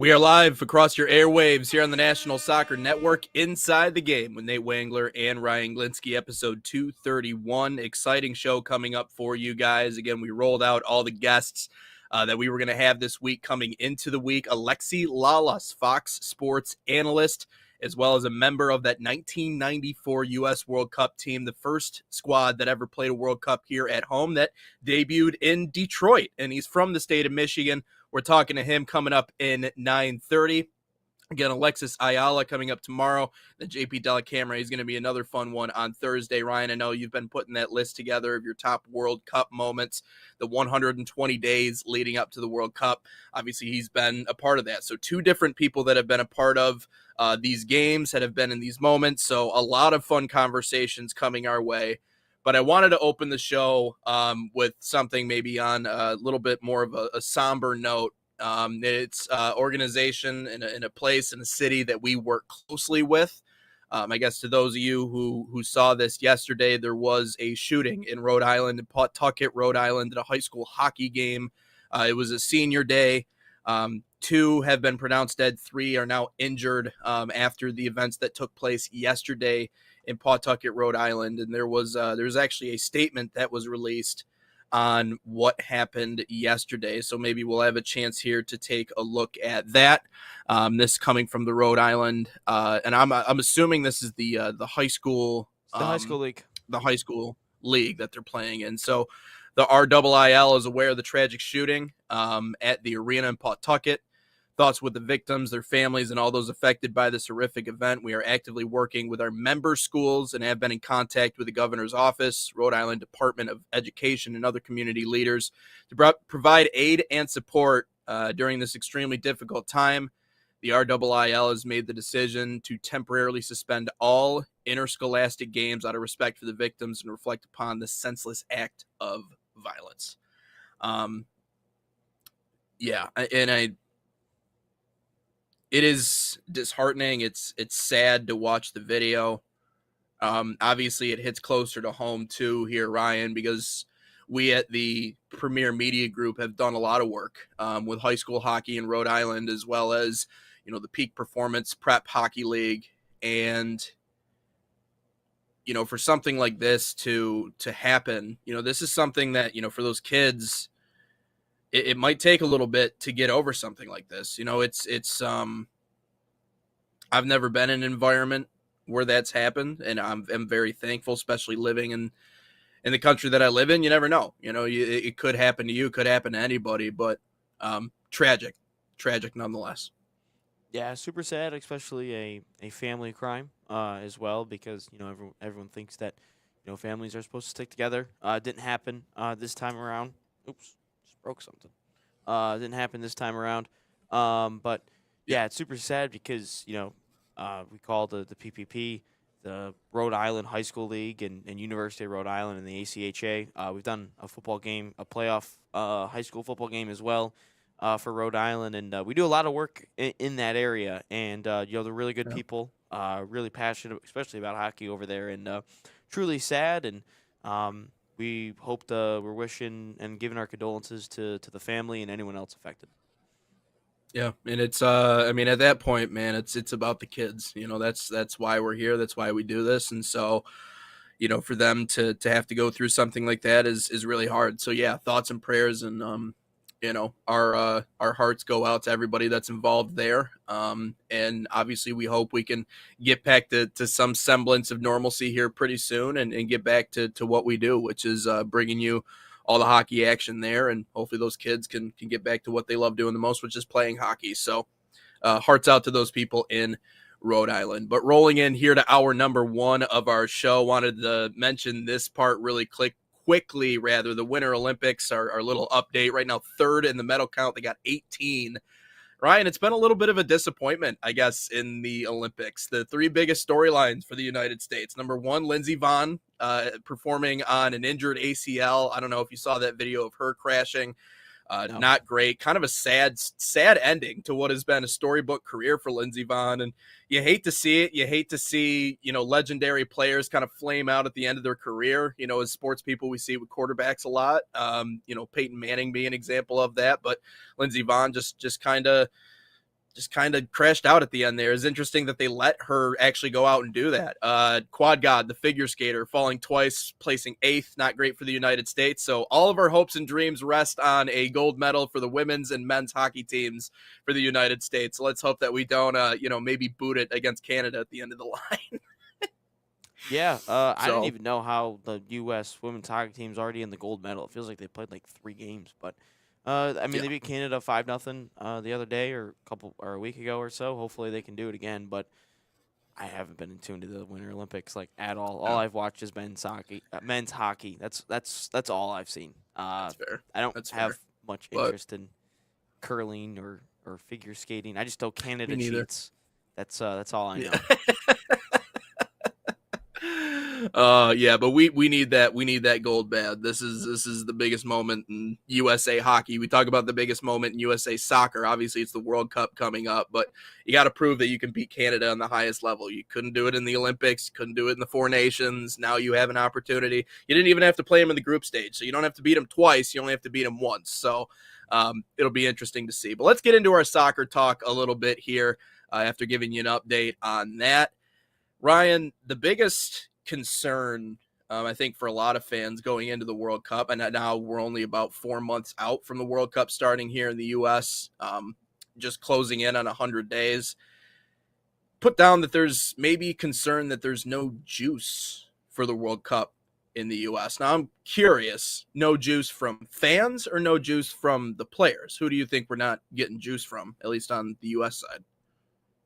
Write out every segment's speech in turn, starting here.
We are live across your airwaves here on the National Soccer Network, Inside the Game with Nate Wangler and Ryan Glinsky, episode 231. Exciting show coming up for you guys. Again, we rolled out all the guests that we were going to have this week coming into the week. Alexi Lalas, Fox Sports analyst, as well as a member of that 1994 U.S. World Cup team, the first squad that ever played a World Cup here at home that debuted in Detroit. And he's from the state of Michigan. We're talking to him coming up in 9:30. Again, Alexis Ayala coming up tomorrow. The JP Dellacamera is going to be another fun one on Thursday. Ryan, I know you've been putting that list together of your top World Cup moments, the 120 days leading up to the World Cup. Obviously, he's been a part of that. So two different people that have been a part of these games that have been in these moments. So a lot of fun conversations coming our way. But I wanted to open the show with something maybe on a little bit more of a somber note. It's organization in a place, in a city that we work closely with. I guess to those of you who saw this yesterday, there was a shooting in Rhode Island, in Pawtucket, Rhode Island, at a high school hockey game. It was a senior day. Two have been pronounced dead. Three are now injured after the events that took place yesterday in Pawtucket, Rhode Island. And there's actually a statement that was released on what happened yesterday. So maybe we'll have a chance here to take a look at that. This coming from the Rhode Island, and I'm assuming this is the high school, the high school league, that they're playing in. So the RIIL is aware of the tragic shooting at the arena in Pawtucket. Thoughts with the victims, their families, and all those affected by this horrific event. We are actively working with our member schools and have been in contact with the governor's office, Rhode Island Department of Education, and other community leaders to provide aid and support during this extremely difficult time. The RIIL has made the decision to temporarily suspend all interscholastic games out of respect for the victims and reflect upon this senseless act of violence. It is disheartening. It's sad to watch the video. Obviously, it hits closer to home too here, Ryan, because we at the Premier Media Group have done a lot of work with high school hockey in Rhode Island, as well as the Peak Performance Prep Hockey League, and for something like this to happen, this is something that for those kids. It might take a little bit to get over something like this. I've never been in an environment where that's happened, and I'm very thankful, especially living in the country that I live in. You never know. It could happen to you, it could happen to anybody, but tragic nonetheless. Yeah, super sad, especially a family crime as well, because everyone thinks that families are supposed to stick together. Didn't happen this time around. Oops. Broke something. Didn't happen this time around. But yeah, it's super sad because we call the PPP the Rhode Island High School League and University of Rhode Island and the ACHA. We've done a football game, a playoff high school football game as well for Rhode Island, and we do a lot of work in that area. And they're really good people, really passionate, especially about hockey over there, and truly sad. And we hope we're wishing and giving our condolences to the family and anyone else affected. Yeah, and it's at that point, man, it's about the kids. That's why we're here. That's why we do this. And so, for them to have to go through something like that is really hard. So yeah, thoughts and prayers, and our hearts go out to everybody that's involved there. And obviously we hope we can get back to some semblance of normalcy here pretty soon and get back to what we do, which is bringing you all the hockey action there. And hopefully those kids can get back to what they love doing the most, which is playing hockey. So hearts out to those people in Rhode Island. But rolling in here to hour number one of our show, wanted to mention this part really quickly, the Winter Olympics, our little update right now, third in the medal count. They got 18. Ryan, it's been a little bit of a disappointment, I guess, in the Olympics. The three biggest storylines for the United States. Number one, Lindsey Vonn performing on an injured ACL. I don't know if you saw that video of her crashing. No. Not great. Kind of a sad ending to what has been a storybook career for Lindsey Vonn. And you hate to see it. You hate to see, legendary players kind of flame out at the end of their career. As sports people, we see with quarterbacks a lot. Peyton Manning being an example of that. But Lindsey Vonn just kind of just kind of crashed out at the end there. It's interesting that they let her actually go out and do that. Quad God, the figure skater, falling twice, placing 8th, not great for the United States. So all of our hopes and dreams rest on a gold medal for the women's and men's hockey teams for the United States. So let's hope that we don't, maybe boot it against Canada at the end of the line. Yeah, I didn't even know how the U.S. women's hockey team's already in the gold medal. It feels like they played like 3 games, but I mean, Yeah. they beat Canada 5-0 the other day or a week ago or so. Hopefully, they can do it again. But I haven't been in tune to the Winter Olympics like at all. All I've watched is men's hockey. That's all I've seen. That's fair. I don't That's have fair. much interest in curling or figure skating. I just know Canada Me neither. cheats. That's all I know. Yeah, but we need that gold bad. This is the biggest moment in USA hockey. We talk about the biggest moment in USA soccer. Obviously, it's the World Cup coming up, but you got to prove that you can beat Canada on the highest level. You couldn't do it in the Olympics, couldn't do it in the 4 Nations. Now you have an opportunity. You didn't even have to play them in the group stage, so you don't have to beat them twice. You only have to beat them once. So it'll be interesting to see. But let's get into our soccer talk a little bit here after giving you an update on that. Ryan, the biggest concern, I think, for a lot of fans going into the World Cup, and now we're only about 4 months out from the World Cup starting here in the U.S., just closing in on 100 days, put down that there's maybe concern that there's no juice for the World Cup in the U.S. Now, I'm curious, no juice from fans or no juice from the players? Who do you think we're not getting juice from, at least on the U.S. side?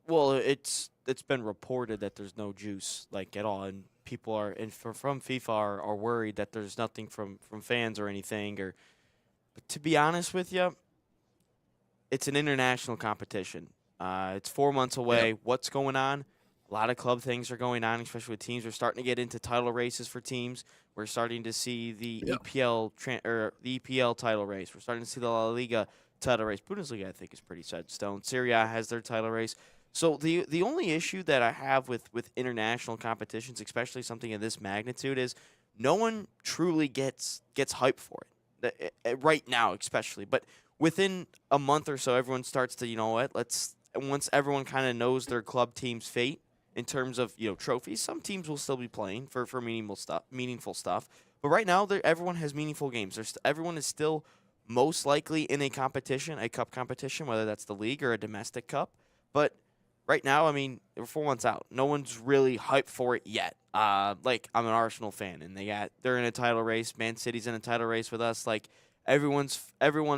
Well, it's been reported that there's no juice like at all, and people are from FIFA are worried that there's nothing from fans or anything. But to be honest with you, it's an international competition. It's 4 months away. Yep. What's going on? A lot of club things are going on, especially with teams. We're starting to get into title races for teams. We're starting to see the the EPL title race. We're starting to see the La Liga title race. Bundesliga, I think, is pretty set in stone. Serie A has their title race. So the only issue that I have with international competitions, especially something of this magnitude, is no one truly gets hyped for it right now, especially. But within a month or so, everyone starts to, once everyone kind of knows their club team's fate in terms of trophies, some teams will still be playing for meaningful stuff. But right now, everyone has meaningful games. Everyone is still most likely in a competition, a cup competition, whether that's the league or a domestic cup. But right now, I mean, we're 4 months out. No one's really hyped for it yet. Like, I'm an Arsenal fan, and they're in a title race. Man City's in a title race with us. Like, everyone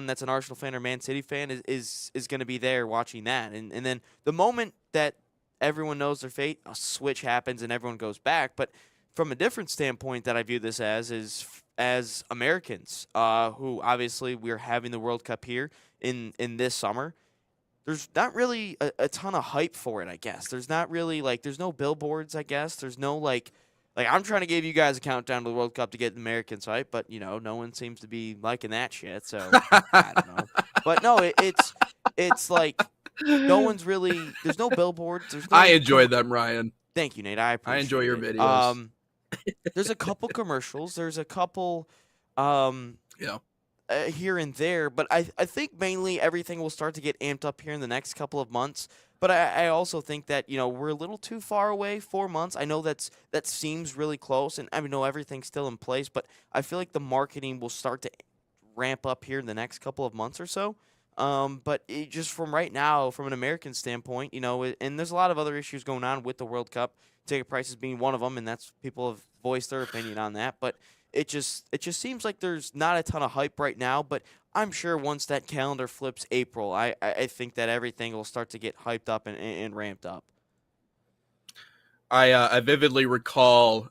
that's an Arsenal fan or Man City fan is going to be there watching that. And then the moment that everyone knows their fate, a switch happens and everyone goes back. But from a different standpoint that I view this as Americans, who obviously we're having the World Cup here in this summer. There's not really a ton of hype for it, I guess. There's not really, there's no billboards, I guess. There's no, I'm trying to give you guys a countdown to the World Cup to get the Americans hype, but, no one seems to be liking that shit, so I don't know. But, no, it's like no one's really – there's no billboards. I enjoy them, Ryan. Thank you, Nate. I appreciate it. I enjoy your videos. There's a couple commercials. There's a couple here and there, but I think mainly everything will start to get amped up here in the next couple of months. But I also think that we're a little too far away. 4 months. I know that seems really close, and I know everything's still in place. But I feel like the marketing will start to ramp up here in the next couple of months or so. But just from right now, from an American standpoint, and there's a lot of other issues going on with the World Cup. Ticket prices being one of them, and that's people have voiced their opinion on that. But it just seems like there's not a ton of hype right now, but I'm sure once that calendar flips April, I think that everything will start to get hyped up and ramped up. I vividly recall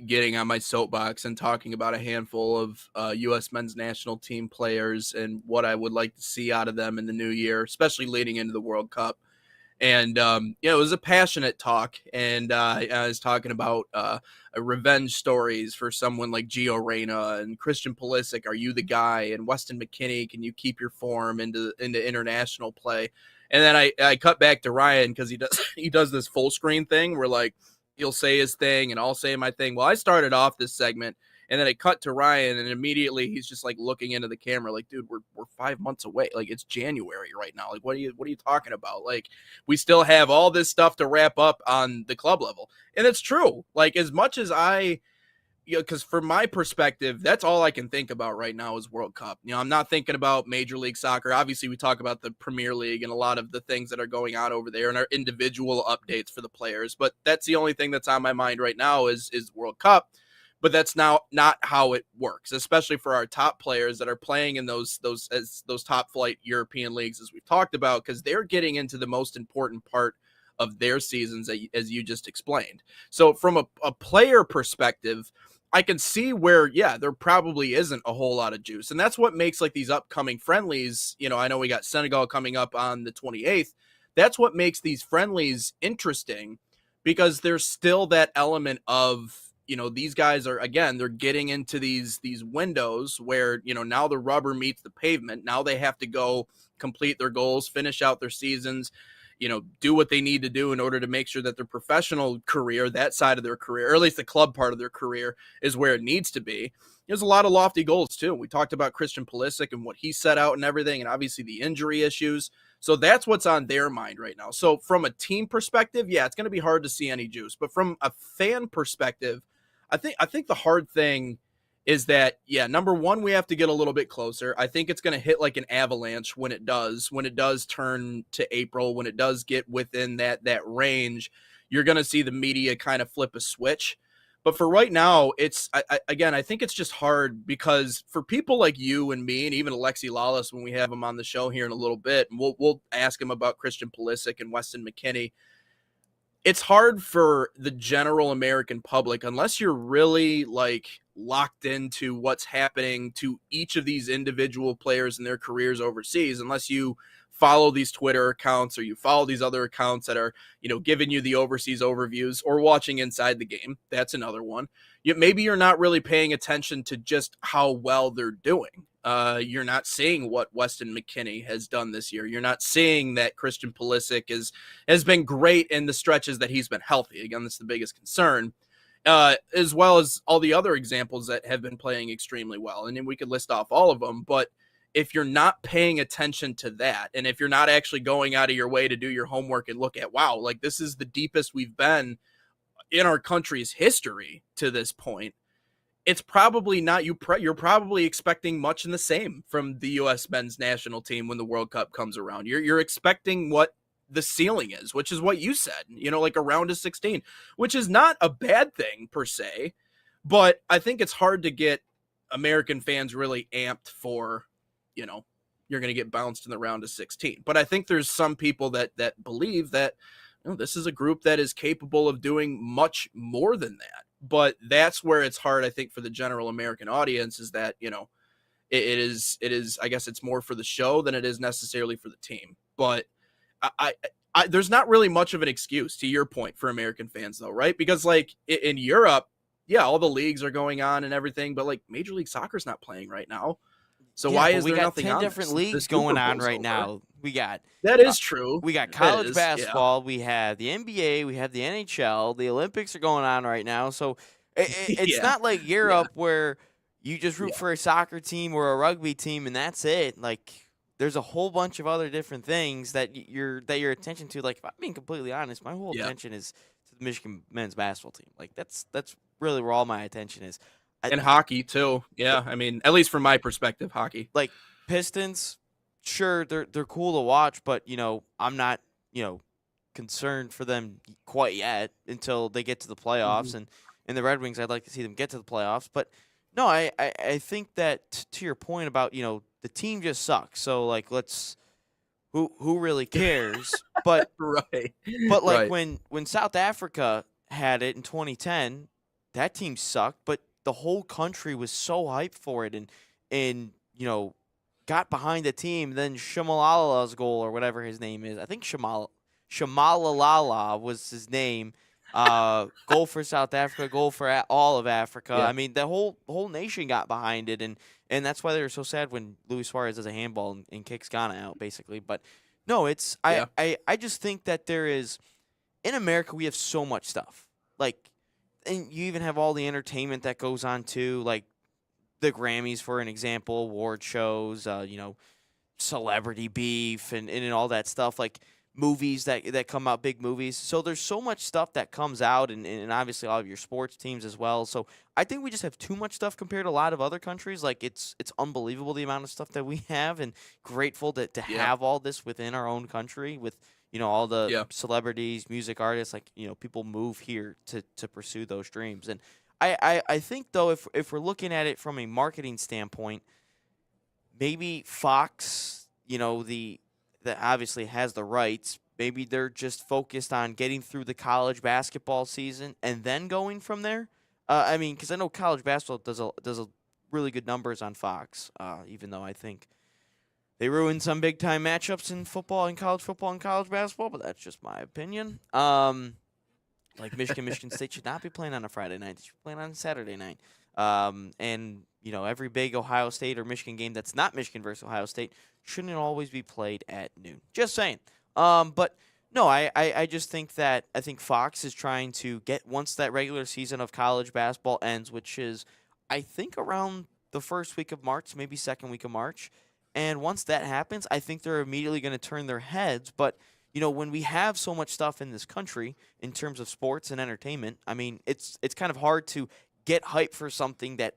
getting on my soapbox and talking about a handful of U.S. men's national team players and what I would like to see out of them in the new year, especially leading into the World Cup. And, it was a passionate talk. And I was talking about revenge stories for someone like Gio Reyna and Christian Pulisic. Are you the guy? And Weston McKennie, can you keep your form into international play? And then I cut back to Ryan because he does this full screen thing where he'll say his thing and I'll say my thing. Well, I started off this segment And then it cut to Ryan, and immediately he's just like looking into the camera, like, dude, we're 5 months away. Like, it's January right now. Like, what are you talking about? Like, we still have all this stuff to wrap up on the club level. And it's true. Like, as much as because from my perspective, that's all I can think about right now is World Cup. I'm not thinking about Major League Soccer. Obviously, we talk about the Premier League and a lot of the things that are going on over there and our individual updates for the players. But that's the only thing that's on my mind right now is World Cup. But that's now not how it works, especially for our top players that are playing in those top flight European leagues, as we've talked about, because they're getting into the most important part of their seasons, as you just explained. So from a player perspective, I can see where, yeah, there probably isn't a whole lot of juice. And that's what makes like these upcoming friendlies, I know we got Senegal coming up on the 28th. That's what makes these friendlies interesting, because there's still that element of, these guys are, again, they're getting into these windows where, now the rubber meets the pavement. Now they have to go complete their goals, finish out their seasons, do what they need to do in order to make sure that their professional career, that side of their career, or at least the club part of their career, is where it needs to be. There's a lot of lofty goals too. We talked about Christian Pulisic and what he set out and everything, and obviously the injury issues. So that's what's on their mind right now. So from a team perspective, yeah, it's going to be hard to see any juice. But from a fan perspective, I think the hard thing is that, yeah, number one, we have to get a little bit closer. I think it's going to hit like an avalanche when it does turn to April, when it does get within that range. You're going to see the media kind of flip a switch. But for right now, it's, again, I think it's just hard, because for people like you and me, and even Alexi Lalas, when we have him on the show here in a little bit, and we'll ask him about Christian Pulisic and Weston McKennie, it's hard for the general American public, unless you're really like locked into what's happening to each of these individual players and their careers overseas, unless you follow these Twitter accounts or you follow these other accounts that are, giving you the overseas overviews, or watching Inside the Game. That's another one. Maybe you're not really paying attention to just how well they're doing. You're not seeing what Weston McKennie has done this year. You're not seeing that Christian Pulisic has been great in the stretches that he's been healthy. Again, that's the biggest concern, as well as all the other examples that have been playing extremely well. And then we could list off all of them. But if you're not paying attention to that, and if you're not actually going out of your way to do your homework and look at, wow, like this is the deepest we've been in our country's history to this point, it's probably not you're probably expecting much in the same from the U.S. men's national team when the World Cup comes around. You're expecting what the ceiling is, which is what you said, like a round of 16, which is not a bad thing per se, but I think it's hard to get American fans really amped for, you're going to get bounced in the round of 16. But I think there's some people that believe that this is a group that is capable of doing much more than that. But that's where it's hard, I think, for the general American audience, is that, it is, I guess it's more for the show than it is necessarily for the team. But I there's not really much of an excuse, to your point, for American fans, though, right? Because like in Europe, yeah, all the leagues are going on and everything, but like Major League Soccer's not playing right now. So Yeah, why but is we there got nothing 10 on different this? The leagues Super going on Bowl's right over. now. That is true. We got That college is, yeah. basketball, we have the NBA, we have the NHL, the Olympics are going on right now. So it's Yeah. not like Europe where you just root Yeah. for a soccer team or a rugby team and that's it. Like there's a whole bunch of other different things that your attention to. Like if I'm being completely honest, my whole Yeah. attention is to the Michigan men's basketball team. Like that's really where all my attention is. And hockey too. Yeah, I mean, at least from my perspective, hockey. Like Pistons, sure they're cool to watch, but I'm not concerned for them quite yet until they get to the playoffs. And in the Red Wings, I'd like to see them get to the playoffs. But no, I think that to your point about the team just sucks. So like who really cares? But Right. but like Right. when South Africa had it in 2010, that team sucked, but the whole country was so hyped for it and got behind the team. Then Shamalala's goal or whatever his name is, I think Shamalalala was his name. Goal for South Africa, goal for all of Africa. Yeah. I mean, the whole nation got behind it, and that's why they were so sad when Luis Suarez does a handball and kicks Ghana out, basically. But no, it's I just think that there is in America we have so much stuff. Like and you even have all the entertainment that goes on too, like the Grammys, for an example, award shows, celebrity beef and all that stuff, like movies that come out, big movies. So there's so much stuff that comes out, and obviously all of your sports teams as well. So I think we just have too much stuff compared to a lot of other countries. Like it's unbelievable the amount of stuff that we have, and grateful to Yeah. have all this within our own country with all the Yeah. celebrities, music artists, like people move here to pursue those dreams. And I think though, if we're looking at it from a marketing standpoint, maybe Fox, that obviously has the rights. Maybe they're just focused on getting through the college basketball season and then going from there. I mean, because I know college basketball does a really good numbers on Fox. Even though I think they ruin some big time matchups in football and college basketball, but that's just my opinion. Like Michigan State should not be playing on a Friday night. They should be playing on a Saturday night. And every big Ohio State or Michigan game that's not Michigan versus Ohio State shouldn't always be played at noon. Just saying. But no, I just think that I think Fox is trying to get, once that regular season of college basketball ends, which is I think around the first week of March, maybe second week of March. And once that happens, I think they're immediately going to turn their heads. But when we have so much stuff in this country in terms of sports and entertainment, I mean, it's kind of hard to get hype for something that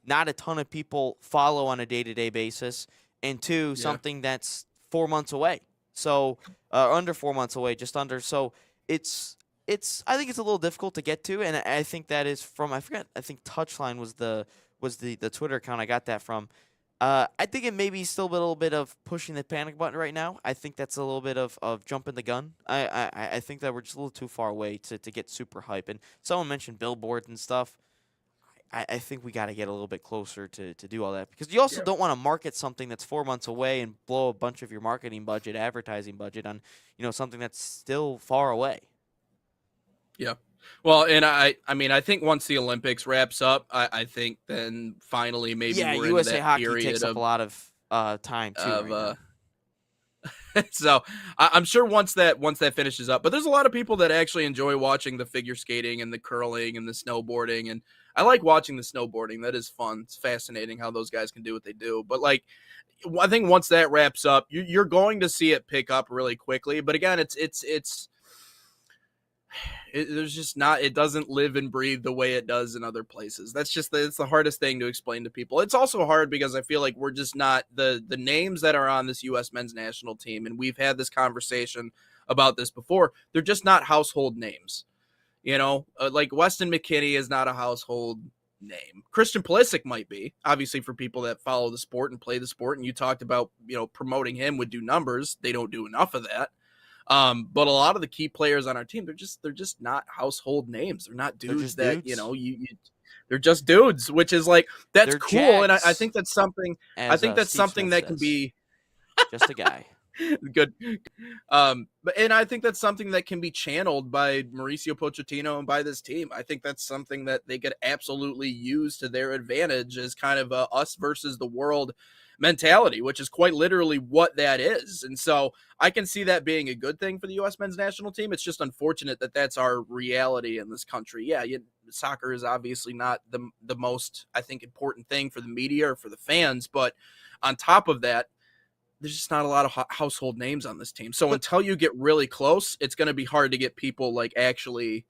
not a ton of people follow on a day-to-day basis, and two, Yeah. something that's 4 months away. So under 4 months away, just under. So it's I think it's a little difficult to get to, and I think that is from, I forgot, I think Touchline was the Twitter account I got that from. I think it may be still a little bit of pushing the panic button right now. I think that's a little bit of jumping the gun. I think that we're just a little too far away to get super hype. And someone mentioned billboards and stuff. I think we got to get a little bit closer to do all that, because you also don't want to market something that's 4 months away and blow a bunch of your marketing budget, advertising budget on something that's still far away. Yeah. Well, and I mean, I think once the Olympics wraps up, I think then finally maybe we're USA into that hockey period takes up of a lot of time too right now. So I'm sure once that finishes up, but there's a lot of people that actually enjoy watching the figure skating and the curling and the snowboarding, and I like watching the snowboarding. That is fun. It's fascinating how those guys can do what they do. But like, I think once that wraps up, you're going to see it pick up really quickly. But again, there's just not, it doesn't live and breathe the way it does in other places. It's the hardest thing to explain to people. It's also hard because I feel like we're just not the names that are on this U.S. men's national team, and we've had this conversation about this before. They're just not household names. Like Weston McKinney is not a household name. Christian Pulisic might be, obviously, for people that follow the sport and play the sport. And you talked about, promoting him would do numbers. They don't do enough of that. But a lot of the key players on our team, they're just not household names. They're not dudes that, dudes. they're just dudes, which is like, that's They're cool. Jags, And I think that's something, Steve that Smith can says. be Just a guy. good. And I think that's something that can be channeled by Mauricio Pochettino and by this team. I think that's something that they could absolutely use to their advantage as kind of a us versus the world mentality, which is quite literally what that is. And so I can see that being a good thing for the U.S. men's national team. It's just unfortunate that that's our reality in this country. Yeah, soccer is obviously not the most, I think, important thing for the media or for the fans. But on top of that, there's just not a lot of household names on this team. So until you get really close, it's going to be hard to get people like actually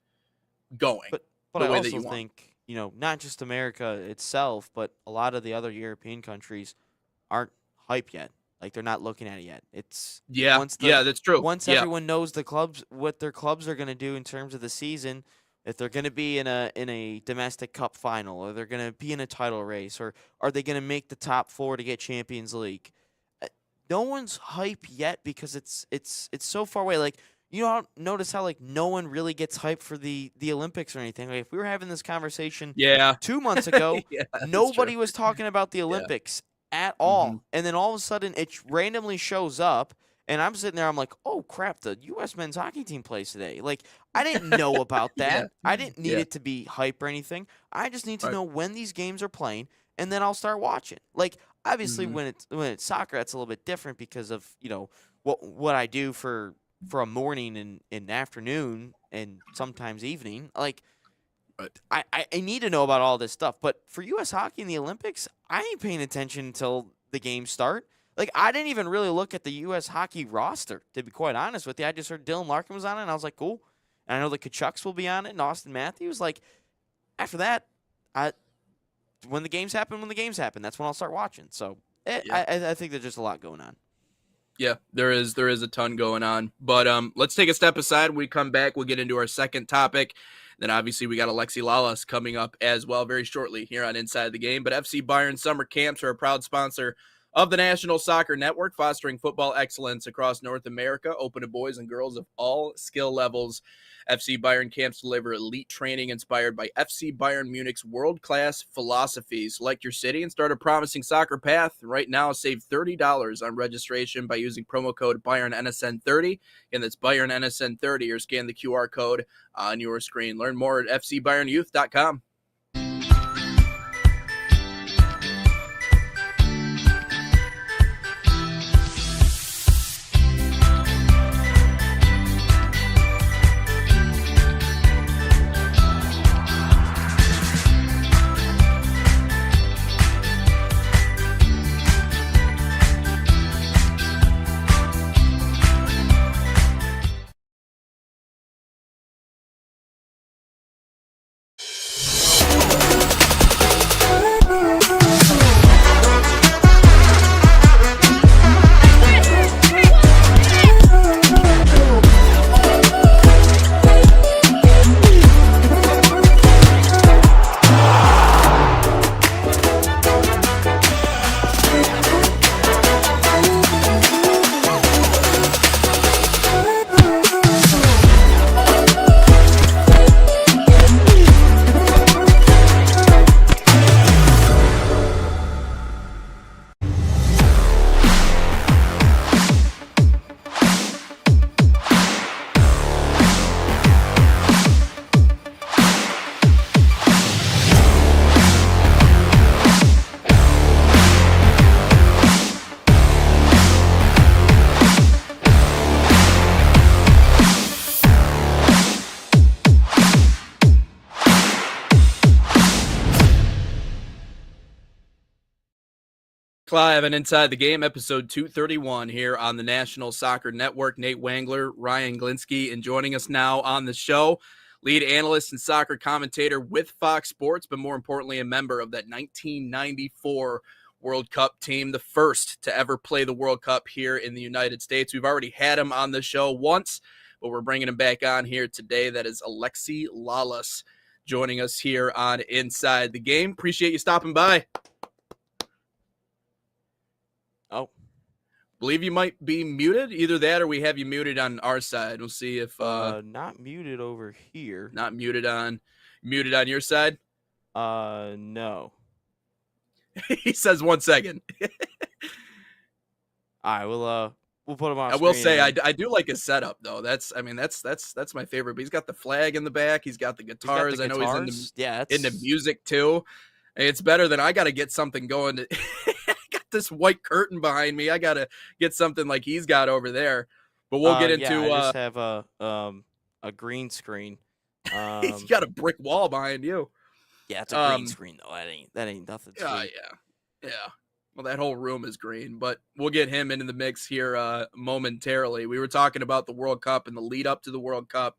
going. But the I way also that you want. think, not just America itself, but a lot of the other European countries aren't hype yet. Like, they're not looking at it yet. It's That's true. Once everyone knows what their clubs are going to do in terms of the season, if they're going to be in a domestic cup final, or they're going to be in a title race, or are they going to make the top 4 to get Champions League? No one's hype yet because it's so far away. Like, notice how like no one really gets hyped for the Olympics or anything. Like, if we were having this conversation 2 months ago, nobody was talking about the Olympics at all. Mm-hmm. And then all of a sudden it randomly shows up, and I'm sitting there, I'm like, oh crap, the US men's hockey team plays today. Like, I didn't know about that. I didn't need it to be hype or anything. I just need to know when these games are playing, and then I'll start watching. Like, obviously, when it's soccer, that's a little bit different because of what I do for a morning and afternoon and sometimes evening. Like, I need to know about all this stuff. But for U.S. hockey in the Olympics, I ain't paying attention until the games start. Like, I didn't even really look at the U.S. hockey roster, to be quite honest with you. I just heard Dylan Larkin was on it, and I was like, cool. And I know the Kachucks will be on it, and Austin Matthews. Like, after that, when the games happen, that's when I'll start watching. So I think there's just a lot going on. Yeah, there is a ton going on. But let's take a step aside. When we come back, we'll get into our second topic. Then obviously we got Alexi Lalas coming up as well very shortly here on Inside the Game. But FC Bayern summer camps are a proud sponsor of the National Soccer Network, fostering football excellence across North America, open to boys and girls of all skill levels. FC Bayern camps deliver elite training inspired by FC Bayern Munich's world-class philosophy. Select your city and start a promising soccer path. Right now, save $30 on registration by using promo code BayernNSN30. And that's BayernNSN30, or scan the QR code on your screen. Learn more at fcbayernyouth.com. Clive and Inside the Game, episode 231 here on the National Soccer Network. Nate Wangler, Ryan Glinsky, and joining us now on the show, lead analyst and soccer commentator with Fox Sports, but more importantly, a member of that 1994 World Cup team, the first to ever play the World Cup here in the United States. We've already had him on the show once, but we're bringing him back on here today. That is Alexi Lalas joining us here on Inside the Game. Appreciate you stopping by. Oh, believe you might be muted. Either that or we have you muted on our side. We'll see if not muted over here. Not muted on your side. No. He says 1 second. All right, we'll put him on. I will say I do like his setup though. That's my favorite. But he's got the flag in the back. He's got the guitars. I know he's into music too. It's better than I got to get something going. This white curtain behind me. I gotta get something like he's got over there. But we'll get into. I just have a green screen. He's got a brick wall behind you. Yeah, it's a green screen though. That ain't nothing. Yeah. Well, that whole room is green, but we'll get him into the mix here momentarily. We were talking about the World Cup and the lead up to the World Cup.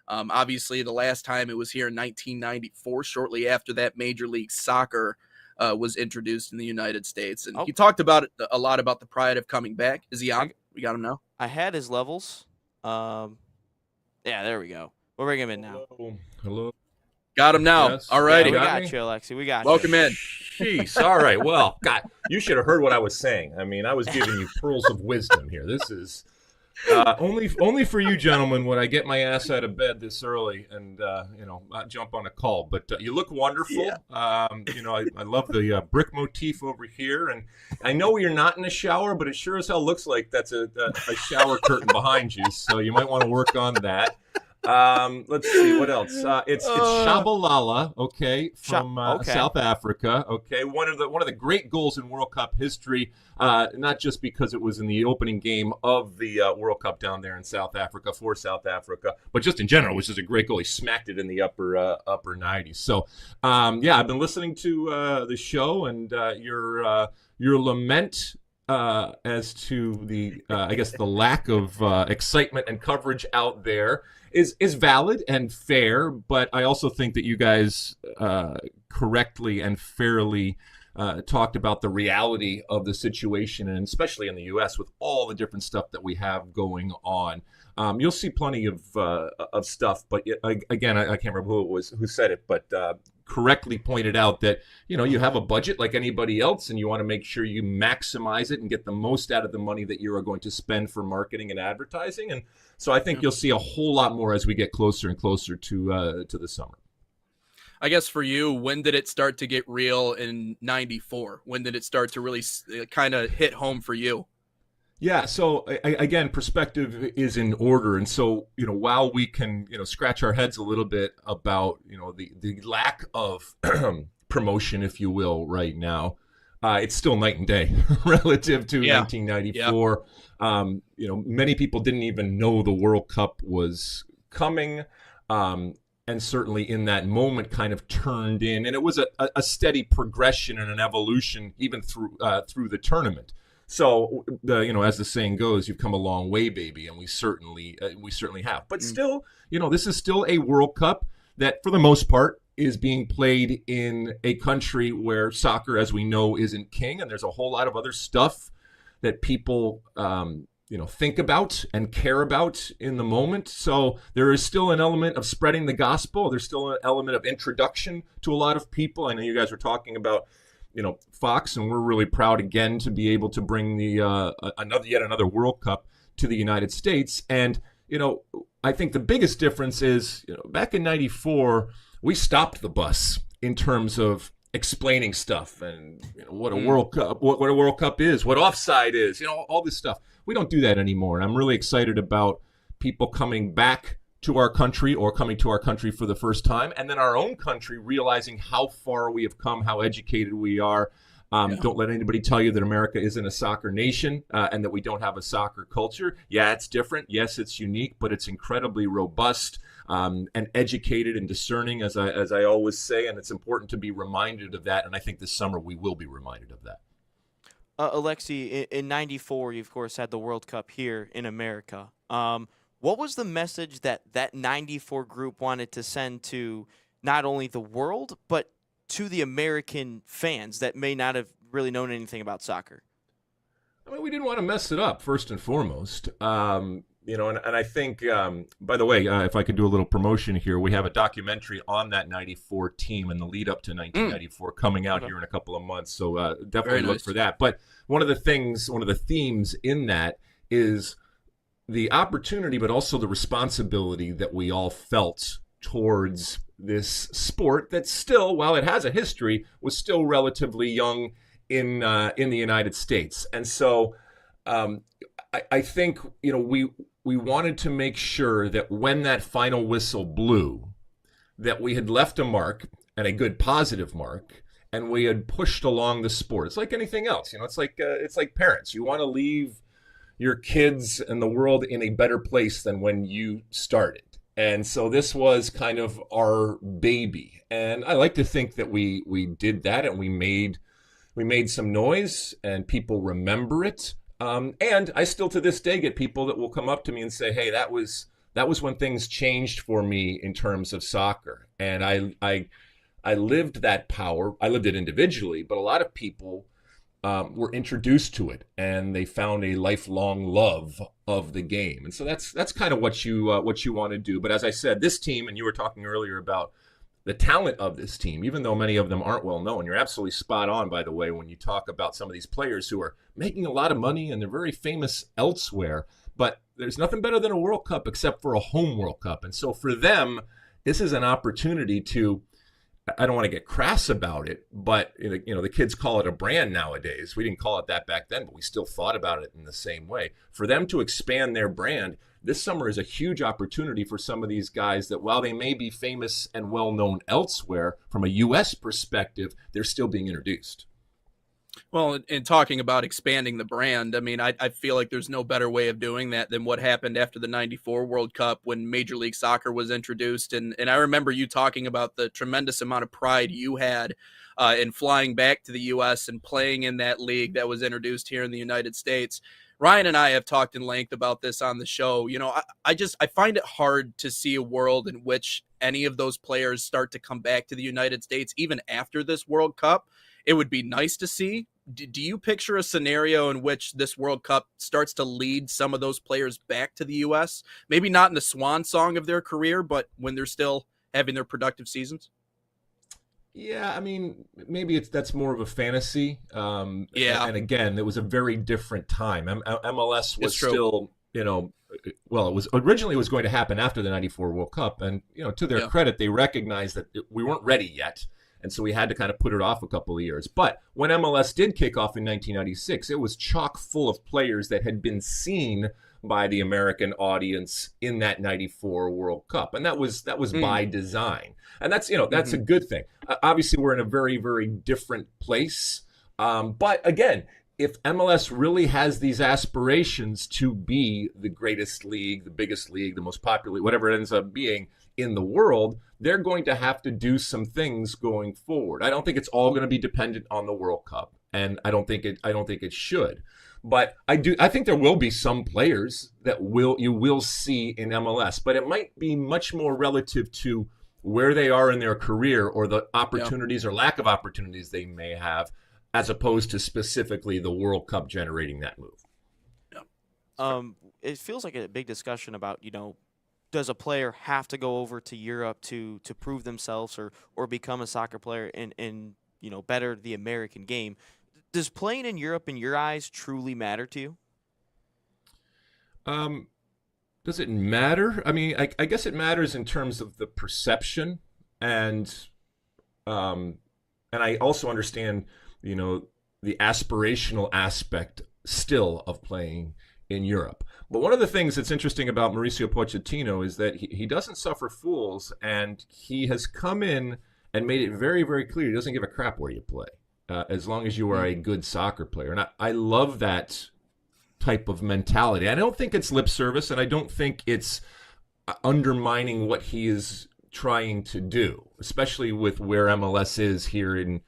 Obviously, the last time it was here in 1994, shortly after that Major League Soccer was introduced in the United States. And he talked about it a lot about the pride of coming back. Is he on? We got him now. I had his levels. Yeah, there we go. We'll bring him in now. Hello. Got him now. Yes. All righty. Yeah, we got you, Alexi. We got Welcome you. in. Jeez. All right. Well, God, you should have heard what I was saying. I mean, I was giving you pearls of wisdom here. This is only for you gentlemen would I get my ass out of bed this early and jump on a call. But you look wonderful. Yeah. I love the brick motif over here, and I know you're not in a shower, but it sure as hell looks like that's a shower curtain behind you. So you might want to work on that. Let's see what else. It's Shabalala, okay, from Okay. South Africa, okay. One of the great goals in World Cup history, not just because it was in the opening game of the World Cup down there in South Africa for South Africa, but just in general, which is a great goal. He smacked it in the upper 90s. So, yeah, I've been listening to the show and your lament as to the I guess the lack of excitement and coverage out there is valid and fair, but I also think that you guys correctly and fairly talked about the reality of the situation, and especially in the U.S. with all the different stuff that we have going on. You'll see plenty of stuff, but again, I can't remember who it was who said it, but correctly pointed out that you have a budget like anybody else, and you want to make sure you maximize it and get the most out of the money that you are going to spend for marketing and advertising. And so I think you'll see a whole lot more as we get closer and closer to the summer. I guess for you, when did it start to get real in '94? When did it start to really kind of hit home for you? Yeah, so again, perspective is in order, and so while we can scratch our heads a little bit about the lack of promotion, if you will, right now, it's still night and day relative to 1994. Yeah. Many people didn't even know the World Cup was coming, and certainly in that moment, kind of turned in, and it was a steady progression and an evolution even through the tournament. So, as the saying goes, you've come a long way, baby, and we certainly have. But still, this is still a World Cup that, for the most part, is being played in a country where soccer, as we know, isn't king, and there's a whole lot of other stuff that people, think about and care about in the moment. So there is still an element of spreading the gospel. There's still an element of introduction to a lot of people. I know you guys were talking about Fox, and we're really proud again to be able to bring the yet another World Cup to the United States. And I think the biggest difference is back in '94 we stopped the bus in terms of explaining stuff and what a World Cup, what a World Cup is, what offside is, all this stuff. We don't do that anymore, and I'm really excited about people coming back to our country or coming to our country for the first time, and then our own country realizing how far we have come, how educated we are. Don't let anybody tell you that America isn't a soccer nation and that we don't have a soccer culture. Yeah, it's different. Yes, it's unique, but it's incredibly robust and educated and discerning, as I always say, and it's important to be reminded of that, and I think this summer we will be reminded of that. Alexi, in '94, you, of course, had the World Cup here in America. What was the message that '94 group wanted to send to not only the world, but to the American fans that may not have really known anything about soccer? I mean, we didn't want to mess it up, first and foremost. And I think, by the way, if I could do a little promotion here, we have a documentary on that '94 team and the lead up to 1994 coming out here in a couple of months. So definitely look for that. But one of the themes in that is the opportunity, but also the responsibility that we all felt towards this sport that still, while it has a history, was still relatively young in the United States. And so I think we wanted to make sure that when that final whistle blew, that we had left a mark, and a good positive mark, and we had pushed along the sport. It's like anything else, it's like parents. You want to leave your kids and the world in a better place than when you started. And so this was kind of our baby. And I like to think that we did that, and we made some noise, and people remember it. And I still to this day get people that will come up to me and say, hey, that was when things changed for me in terms of soccer. And I lived that power. I lived it individually, but a lot of people were introduced to it, and they found a lifelong love of the game. And so that's kind of what you want to do. But as I said, this team, and you were talking earlier about the talent of this team, even though many of them aren't well known. You're absolutely spot on, by the way, when you talk about some of these players who are making a lot of money and they're very famous elsewhere. But there's nothing better than a World Cup except for a home World Cup. And so for them, this is an opportunity to, I don't want to get crass about it, but the kids call it a brand nowadays. We didn't call it that back then, but we still thought about it in the same way. For them to expand their brand, this summer is a huge opportunity for some of these guys that, while they may be famous and well known elsewhere, from a U.S. perspective, they're still being introduced. Well, in talking about expanding the brand, I mean, I feel like there's no better way of doing that than what happened after the '94 World Cup when Major League Soccer was introduced. And I remember you talking about the tremendous amount of pride you had in flying back to the U.S. and playing in that league that was introduced here in the United States. Ryan and I have talked in length about this on the show. You know, I find it hard to see a world in which any of those players start to come back to the United States, even after this World Cup. It would be nice to see. Do you picture a scenario in which this World Cup starts to lead some of those players back to the U.S.? Maybe not in the swan song of their career, but when they're still having their productive seasons? Yeah, I mean, maybe that's more of a fantasy. Yeah. And again, it was a very different time. MLS was still, well, it was originally was going to happen after the '94 World Cup. And, to their credit, they recognized that we weren't ready yet. And so we had to kind of put it off a couple of years. But when MLS did kick off in 1996, it was chock full of players that had been seen by the American audience in that '94 World Cup. And that was by design. And that's a good thing. Obviously, we're in a very, very different place. But again, if MLS really has these aspirations to be the greatest league, the biggest league, the most popular, whatever it ends up being in the world, they're going to have to do some things going forward. I don't think it's all going to be dependent on the World Cup, and I don't think it should. But I think there will be some players that you will see in MLS, but it might be much more relative to where they are in their career or the opportunities or lack of opportunities they may have, as opposed to specifically the World Cup generating that move. It feels like a big discussion about, does a player have to go over to Europe to prove themselves or become a soccer player and better the American game? Does playing in Europe, in your eyes, truly matter to you? Does it matter? I mean, I guess it matters in terms of the perception, and I also understand, the aspirational aspect still of playing in Europe. But one of the things that's interesting about Mauricio Pochettino is that he doesn't suffer fools, and he has come in and made it very, very clear he doesn't give a crap where you play, as long as you are a good soccer player. And I love that type of mentality. I don't think it's lip service, and I don't think it's undermining what he is trying to do, especially with where MLS is here in,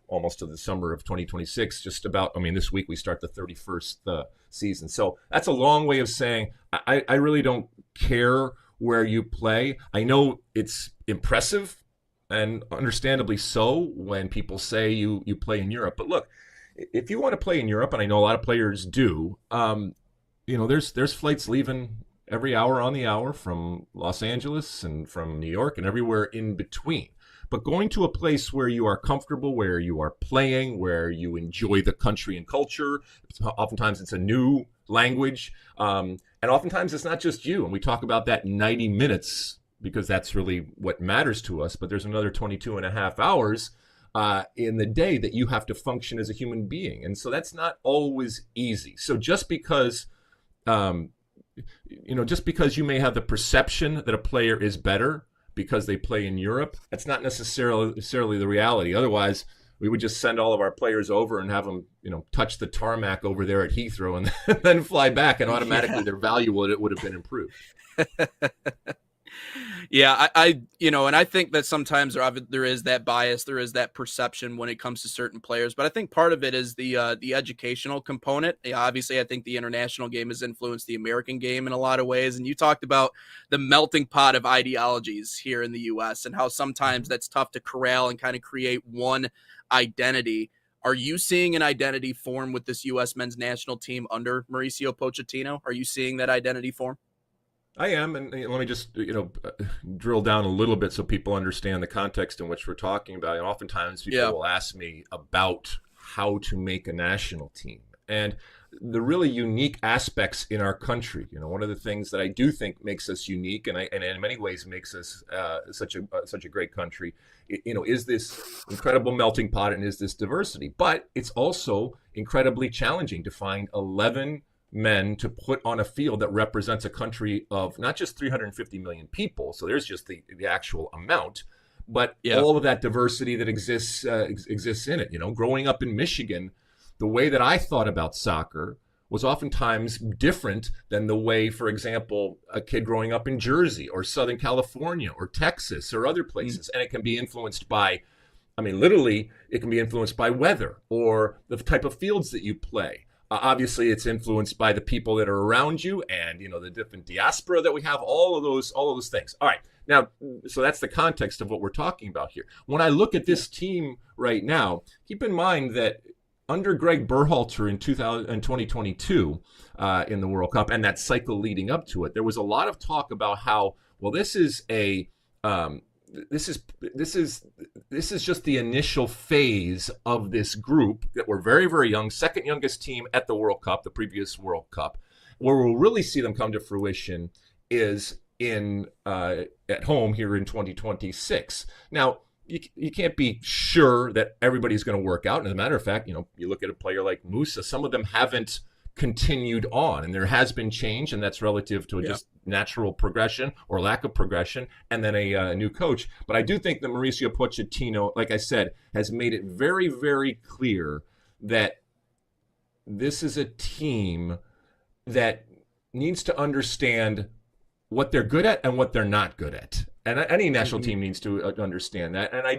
almost to the summer of 2026, just about, this week we start the 31st season. So that's a long way of saying, I really don't care where you play. I know it's impressive, and understandably so, when people say you play in Europe. But look, if you want to play in Europe, and I know a lot of players do, there's flights leaving every hour on the hour from Los Angeles and from New York and everywhere in between. But going to a place where you are comfortable, where you are playing, where you enjoy the country and culture, oftentimes it's a new language, and oftentimes it's not just you. And we talk about that 90 minutes because that's really what matters to us. But there's another 22 and a half hours in the day that you have to function as a human being. And so that's not always easy. So just because you may have the perception that a player is better because they play in Europe, that's not necessarily the reality. Otherwise, we would just send all of our players over and have them, touch the tarmac over there at Heathrow and then fly back, and automatically their value would have been improved. Yeah, and I think that sometimes there is that bias, there is that perception when it comes to certain players, but I think part of it is the educational component. Yeah, obviously, I think the international game has influenced the American game in a lot of ways, and you talked about the melting pot of ideologies here in the U.S. and how sometimes that's tough to corral and kind of create one identity. Are you seeing an identity form with this U.S. men's national team under Mauricio Pochettino? Are you seeing that identity form? I am, and let me just drill down a little bit so people understand the context in which we're talking about. And oftentimes people will ask me about how to make a national team and the really unique aspects in our country. One of the things that I do think makes us unique, and in many ways makes us such a great country, is this incredible melting pot and is this diversity. But it's also incredibly challenging to find 11 men to put on a field that represents a country of not just 350 million people. So there's just the actual amount, but all of that diversity that exists in it. You know, growing up in Michigan, the way that I thought about soccer was oftentimes different than the way, for example, a kid growing up in Jersey or Southern California or Texas or other places. And it can be influenced by, I mean, literally, it can be influenced by weather or the type of fields that you play. Obviously, it's influenced by the people that are around you and, you know, the different diaspora that we have, all of those things. All right. Now, so that's the context of what we're talking about here. When I look at this team right now, keep in mind that under Greg Berhalter in 2022 in the World Cup and that cycle leading up to it, there was a lot of talk about how, well, this is just the initial phase of this group that were very, very young, second youngest team at the World Cup, the previous World Cup. Where we'll really see them come to fruition is in at home here in 2026. Now, you can't be sure that everybody's going to work out. And as a matter of fact, you know, you look at a player like Musa, some of them haven't continued on, and there has been change, and that's relative to just natural progression or lack of progression, and then a new coach. But I do think that Mauricio Pochettino, like I said, has made it very, very clear that this is a team that needs to understand what they're good at and what they're not good at. And any national team needs to understand that. And I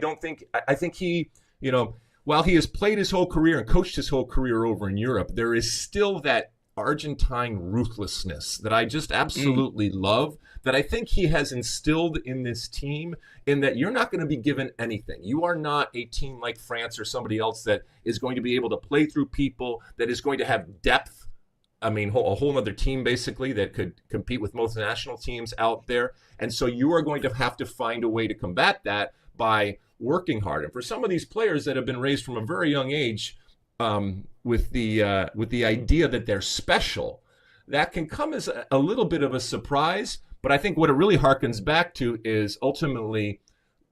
think he, you know, while he has played his whole career and coached his whole career over in Europe, there is still that Argentine ruthlessness that I just absolutely love, that I think he has instilled in this team, in that you're not going to be given anything. You are not a team like France or somebody else that is going to be able to play through people, that is going to have depth. I mean, a whole other team basically that could compete with most national teams out there. And so you are going to have to find a way to combat that by working hard. And for some of these players that have been raised from a very young age with the idea that they're special, that can come as a little bit of a surprise. But I think what it really harkens back to is ultimately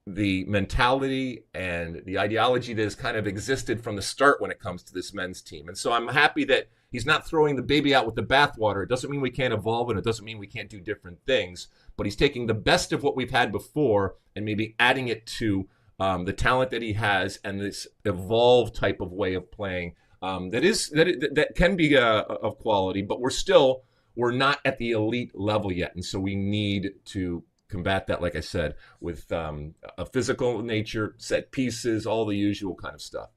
the mentality and the ideology that has kind of existed from the start when it comes to this men's team. And so I'm happy that he's not throwing the baby out with the bathwater. It doesn't mean we can't evolve, and it doesn't mean we can't do different things. But he's taking the best of what we've had before and maybe adding it to the talent that he has and this evolved type of way of playing that can be of quality. But we're not at the elite level yet, and so we need to combat that, like I said, with a physical nature, set pieces, all the usual kind of stuff.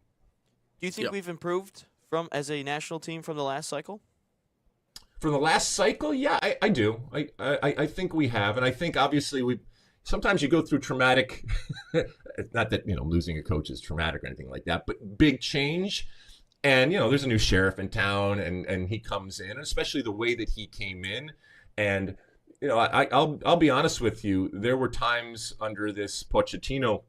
Do you think we've improved as a national team from the last cycle? From the last cycle, yeah, I do. I think we have, and I think obviously sometimes you go through traumatic, not that, you know, losing a coach is traumatic or anything like that, but big change. And, you know, there's a new sheriff in town and he comes in, especially the way that he came in. And, you know, I'll be honest with you, there were times under this Pochettino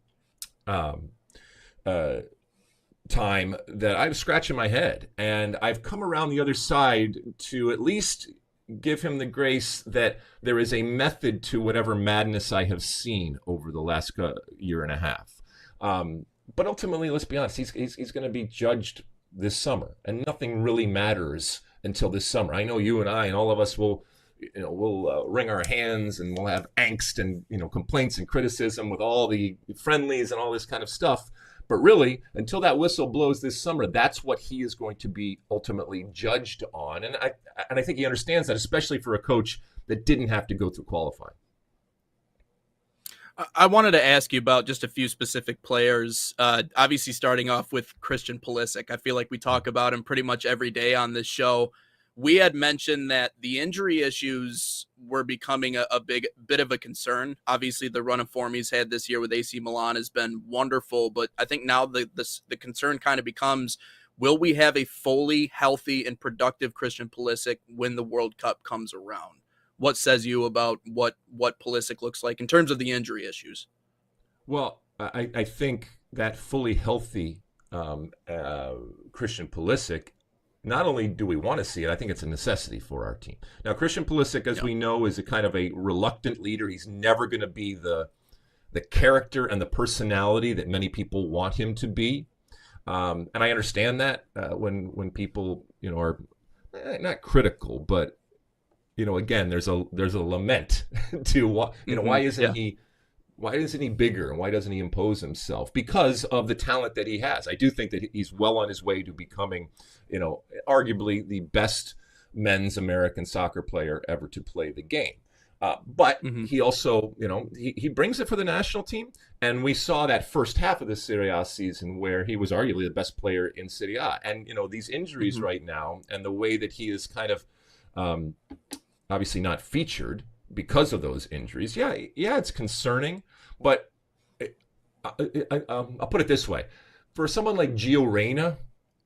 time that I was scratching my head, and I've come around the other side to at least give him the grace that there is a method to whatever madness I have seen over the last year and a half. But ultimately, let's be honest, he's going to be judged this summer, and nothing really matters until this summer. I know you and I and all of us will wring our hands, and we'll have angst and, you know, complaints and criticism with all the friendlies and all this kind of stuff. But really, until that whistle blows this summer, that's what he is going to be ultimately judged on. And I think he understands that, especially for a coach that didn't have to go through qualifying. I wanted to ask you about just a few specific players. Obviously, starting off with Christian Pulisic. I feel like we talk about him pretty much every day on this show. We had mentioned that the injury issues were becoming a bit of a concern. Obviously, the run of form he's had this year with AC Milan has been wonderful, but I think now the concern kind of becomes, will we have a fully healthy and productive Christian Pulisic when the World Cup comes around? What says you about what Pulisic looks like in terms of the injury issues? Well, I think that fully healthy Christian Pulisic, not only do we want to see it, I think it's a necessity for our team. Now, Christian Pulisic, as we know, is a kind of a reluctant leader. He's never going to be the character and the personality that many people want him to be. And I understand that when people, you know, are not critical, but again, there's a lament to why isn't he bigger, and why doesn't he impose himself? Because of the talent that he has. I do think that he's well on his way to becoming, arguably the best men's American soccer player ever to play the game. But he also, he brings it for the national team. And we saw that first half of the Serie A season where he was arguably the best player in Serie A. And, these injuries right now and the way that he is kind of obviously not featured because of those injuries. Yeah, it's concerning. But I'll put it this way. For someone like Gio Reyna,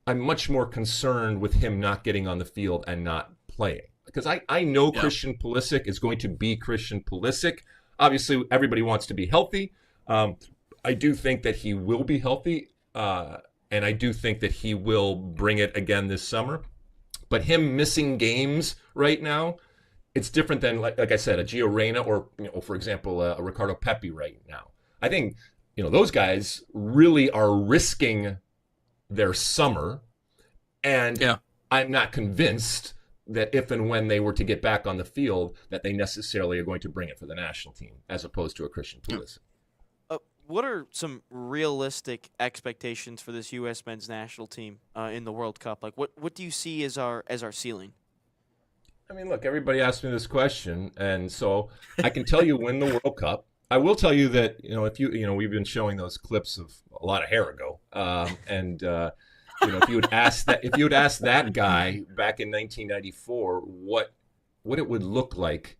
I'm much more concerned with him not getting on the field and not playing. Because I know Christian Pulisic is going to be Christian Pulisic. Obviously, everybody wants to be healthy. I do think that he will be healthy, and I do think that he will bring it again this summer. But him missing games right now, it's different than, like I said, a Gio Reyna or, for example, a Ricardo Pepi right now. I think, those guys really are risking their summer, and I'm not convinced that if and when they were to get back on the field, that they necessarily are going to bring it for the national team, as opposed to a Christian Pulisic. What are some realistic expectations for this U.S. men's national team in the World Cup? Like, what do you see as our ceiling? I mean, look, everybody asked me this question, and so I can tell you win the World Cup. I will tell you that, if we've been showing those clips of a lot of hair ago, if you had asked that guy back in 1994 what it would look like,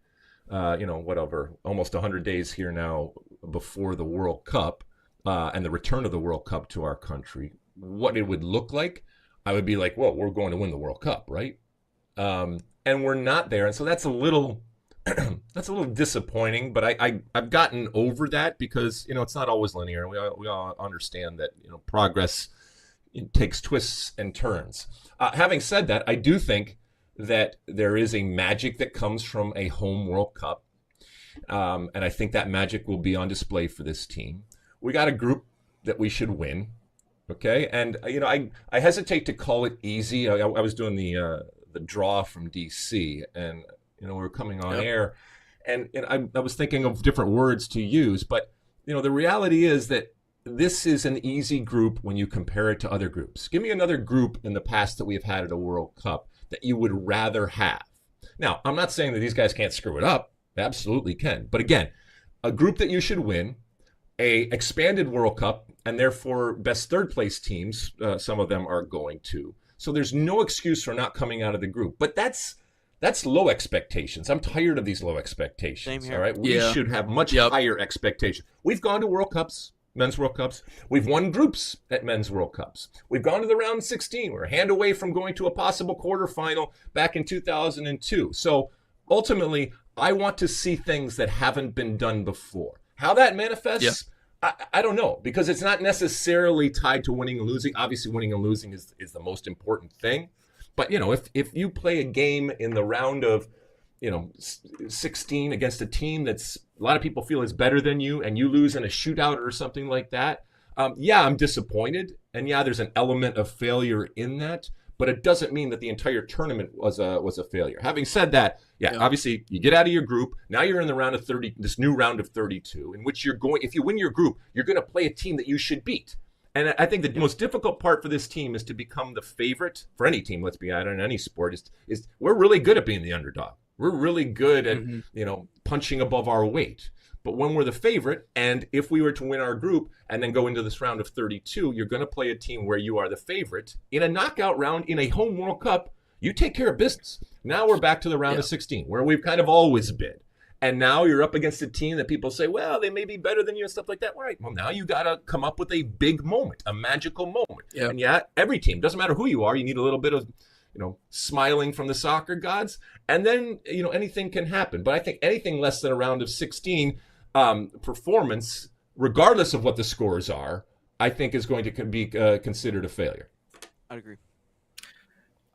whatever, almost 100 days here now before the World Cup and the return of the World Cup to our country, what it would look like, I would be like, well, we're going to win the World Cup, right? And we're not there, and so that's a little disappointing. But I've gotten over that because it's not always linear, and we all understand that progress. It takes twists and turns. Having said that, I do think that there is a magic that comes from a home World Cup. And I think that magic will be on display for this team. We got a group that we should win. Okay. And, I hesitate to call it easy. I was doing the draw from DC, and, we were coming on air, and I was thinking of different words to use. But, the reality is that this is an easy group when you compare it to other groups. Give me another group in the past that we have had at a World Cup that you would rather have. Now, I'm not saying that these guys can't screw it up. They absolutely can. But again, a group that you should win, a expanded World Cup, and therefore best third place teams, some of them are going to. So there's no excuse for not coming out of the group. But that's low expectations. I'm tired of these low expectations. Same here. All right, we should have much higher expectations. We've gone to World Cups. Men's World Cups. We've won groups at Men's World Cups. We've gone to the round 16. We're a hand away from going to a possible quarterfinal back in 2002. So ultimately, I want to see things that haven't been done before. How that manifests, I don't know, because it's not necessarily tied to winning and losing. Obviously, winning and losing is the most important thing. But, if you play a game in the round of 16 against a team that's a lot of people feel is better than you, and you lose in a shootout or something like that, I'm disappointed. And there's an element of failure in that, but it doesn't mean that the entire tournament was a failure. Having said that, obviously you get out of your group. Now you're in the round of 30, this new round of 32, in which if you win your group, you're going to play a team that you should beat. And I think the most difficult part for this team is to become the favorite for any team. Let's be honest, in any sport is we're really good at being the underdog. We're really good at, punching above our weight. But when we're the favorite, and if we were to win our group and then go into this round of 32, you're going to play a team where you are the favorite. In a knockout round, in a home World Cup, you take care of business. Now we're back to the round of 16, where we've kind of always been. And now you're up against a team that people say, well, they may be better than you and stuff like that. Right. Well, now you got to come up with a big moment, a magical moment. Yeah. And every team, doesn't matter who you are, you need a little bit of smiling from the soccer gods, and then, anything can happen. But I think anything less than a round of 16 performance, regardless of what the scores are, I think is going to be considered a failure. I'd agree.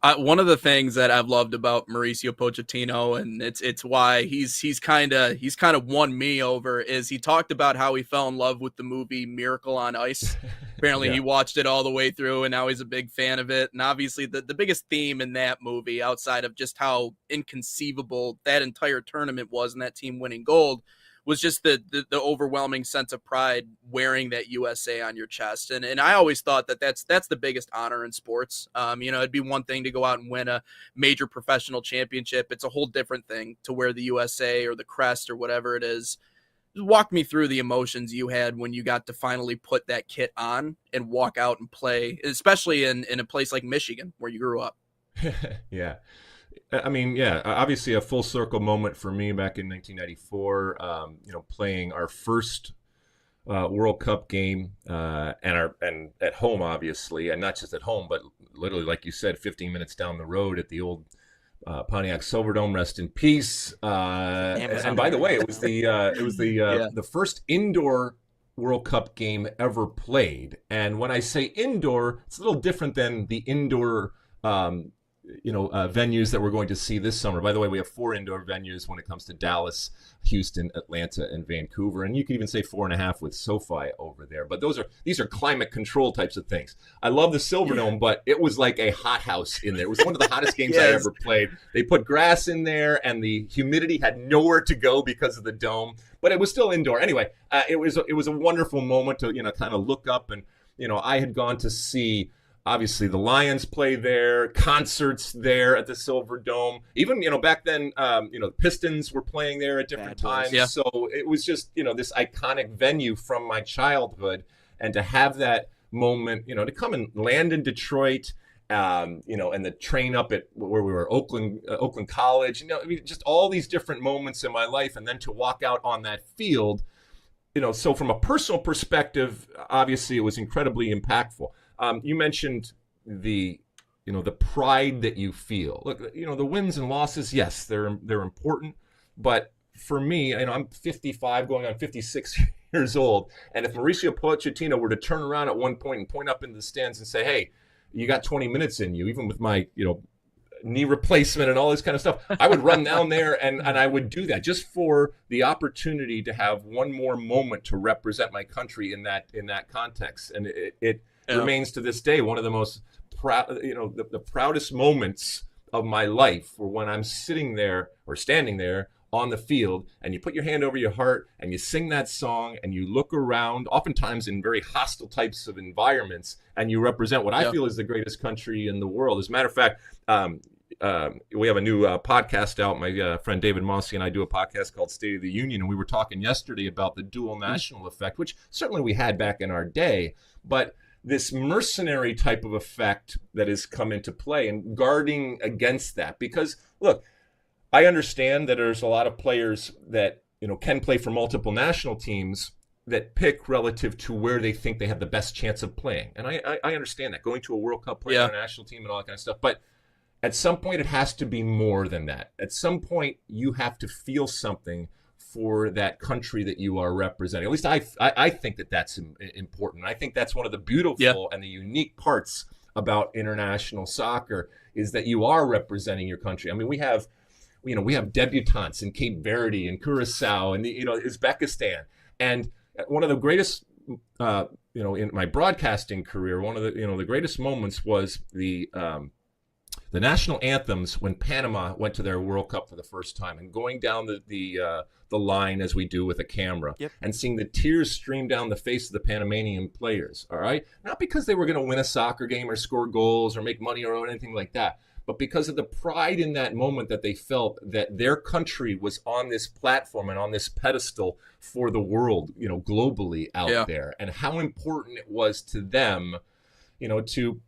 One of the things that I've loved about Mauricio Pochettino, and it's why he's kind of won me over, is he talked about how he fell in love with the movie Miracle on Ice. Apparently, Yeah. he watched it all the way through, and now he's a big fan of it. And obviously, the biggest theme in that movie, outside of just how inconceivable that entire tournament was, and that team winning gold, was just the overwhelming sense of pride wearing that USA on your chest. And I always thought that that's the biggest honor in sports. It'd be one thing to go out and win a major professional championship. It's a whole different thing to wear the USA or the crest or whatever it is. Just walk me through the emotions you had when you got to finally put that kit on and walk out and play, especially in a place like Michigan where you grew up. Yeah. I mean, yeah, obviously a full circle moment for me back in 1994, playing our first World Cup game and at home, obviously, and not just at home, but literally, like you said, 15 minutes down the road at the old Pontiac Silverdome. Rest in peace. And by the way, it was the first indoor World Cup game ever played. And when I say indoor, it's a little different than the indoor venues that we're going to see this summer. By the way, we have 4 indoor venues when it comes to Dallas, Houston, Atlanta, and Vancouver. And you could even say 4.5 with SoFi over there. But these are climate control types of things. I love the Silverdome, but it was like a hothouse in there. It was one of the hottest games I ever played. They put grass in there, and the humidity had nowhere to go because of the dome. But it was still indoor. Anyway, it was a wonderful moment to kind of look up, and I had gone to see, obviously, the Lions play there, concerts there at the Silverdome. Even, back then, the Pistons were playing there at different times. Yeah. So it was just, this iconic venue from my childhood. And to have that moment, to come and land in Detroit, and the train up at where we were, Oakland College, just all these different moments in my life. And then to walk out on that field, so from a personal perspective, obviously, it was incredibly impactful. You mentioned the pride that you feel. Look, the wins and losses, yes, they're important. But for me, I'm 55 going on 56 years old. And if Mauricio Pochettino were to turn around at one point and point up into the stands and say, hey, you got 20 minutes in you, even with my, knee replacement and all this kind of stuff, I would run down there and I would do that just for the opportunity to have one more moment to represent my country in that context. And it remains to this day one of the most proud, the proudest moments of my life, were when I'm sitting there or standing there on the field, and you put your hand over your heart and you sing that song and you look around, oftentimes in very hostile types of environments, and you represent what I feel is the greatest country in the world. As a matter of fact, we have a new podcast out. My friend David Mossy and I do a podcast called State of the Union, and we were talking yesterday about the dual national effect, which certainly we had back in our day, but this mercenary type of effect that has come into play, and guarding against that. Because, look, I understand that there's a lot of players that can play for multiple national teams that pick relative to where they think they have the best chance of playing. And I understand that, going to a World Cup, playing on a national team and all that kind of stuff. But at some point, it has to be more than that. At some point, you have to feel something for that country that you are representing. At least I think that that's important. I think that's one of the beautiful and the unique parts about international soccer, is that you are representing your country. I mean, we have debutantes in Cape Verde and Curacao and Uzbekistan. And one of the greatest, in my broadcasting career, one of the greatest moments was the national anthems when Panama went to their World Cup for the first time, and going down the line as we do with a camera, and seeing the tears stream down the face of the Panamanian players. All right, not because they were going to win a soccer game or score goals or make money or anything like that, but because of the pride in that moment that they felt that their country was on this platform and on this pedestal for the world, globally out there, and how important it was to them, to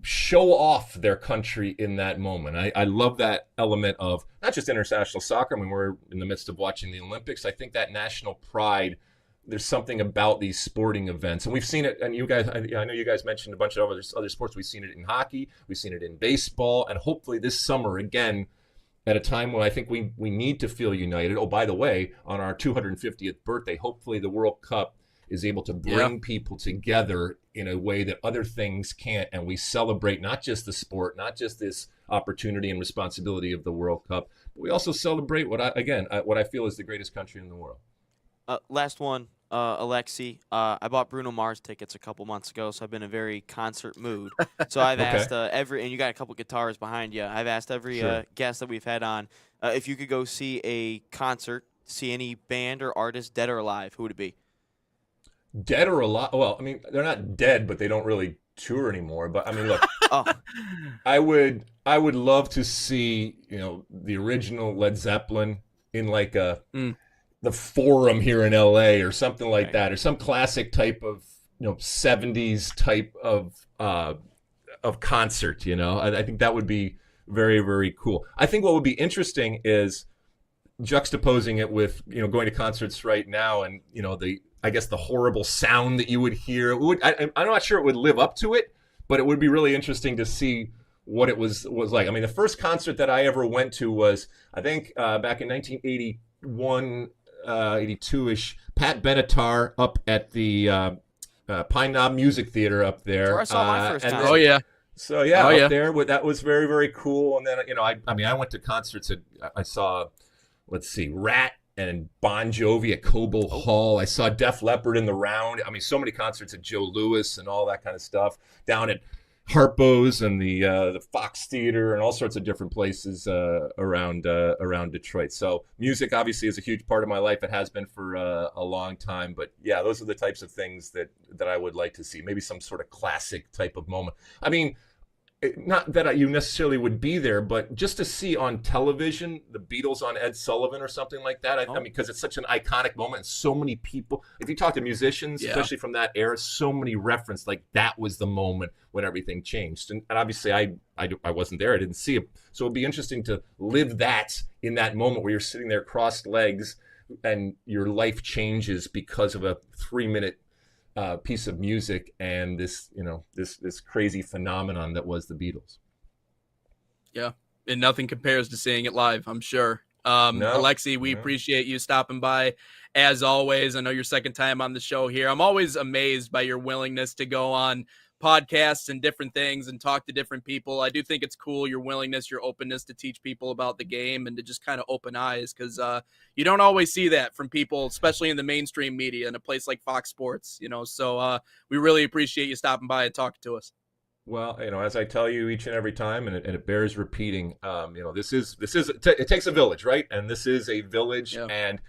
show off their country in that moment. I love that element of not just international soccer. I mean, we're in the midst of watching the Olympics. I think that national pride, there's something about these sporting events, and we've seen it. And you guys, I know you guys mentioned a bunch of other sports. We've seen it in hockey, we've seen it in baseball, and hopefully this summer again, at a time when I think we need to feel united. Oh, by the way, on our 250th birthday, hopefully the World Cup is able to bring people together in a way that other things can't. And we celebrate not just the sport, not just this opportunity and responsibility of the World Cup, but we also celebrate what I feel is the greatest country in the world. Last one, Alexi. I bought Bruno Mars tickets a couple months ago, so I've been in a very concert mood. So I've asked and you got a couple guitars behind you. I've asked every guest that we've had on if you could go see a concert, see any band or artist, dead or alive, who would it be? Dead or alive? Well, I mean, they're not dead, but they don't really tour anymore. But I mean, look, I would love to see, the original Led Zeppelin in like the Forum here in LA or something like that, or some classic type of 70s type of concert. I think that would be very, very cool. I think what would be interesting is juxtaposing it with going to concerts right now, and the horrible sound that you would hear. I'm not sure it would live up to it, but it would be really interesting to see what it was like. I mean, the first concert that I ever went to was, I think, back in 1981, 82-ish, Pat Benatar up at the Pine Knob Music Theater up there. Where I saw my first concert. Oh, yeah. So, up there, that was very, very cool. And then, I went to concerts. I saw, Rat and Bon Jovi at Cobo Hall. I saw Def Leppard in the Round. I mean, so many concerts at Joe Louis and all that kind of stuff. Down at Harpo's and the Fox Theater and all sorts of different places around Detroit. So music obviously is a huge part of my life. It has been for a long time. But yeah, those are the types of things that I would like to see. Maybe some sort of classic type of moment. I mean, not that you necessarily would be there, but just to see on television the Beatles on Ed Sullivan or something like that. I mean, because it's such an iconic moment. And so many people, if you talk to musicians, especially from that era, so many reference like that was the moment when everything changed. And obviously, I wasn't there. I didn't see it. So it'd be interesting to live that in that moment where you're sitting there crossed legs and your life changes because of a 3-minute piece of music and this crazy phenomenon that was the Beatles. Yeah, and nothing compares to seeing it live, I'm sure. Alexi, we appreciate you stopping by as always. I know your second time on the show here. I'm always amazed by your willingness to go on podcasts and different things and talk to different people. I do think it's cool, your willingness, your openness to teach people about the game and to just kind of open eyes, because you don't always see that from people, especially in the mainstream media in a place like Fox Sports, so we really appreciate you stopping by and talking to us. Well, as I tell you each and every time, and it bears repeating, it takes a village, right? And this is a village, and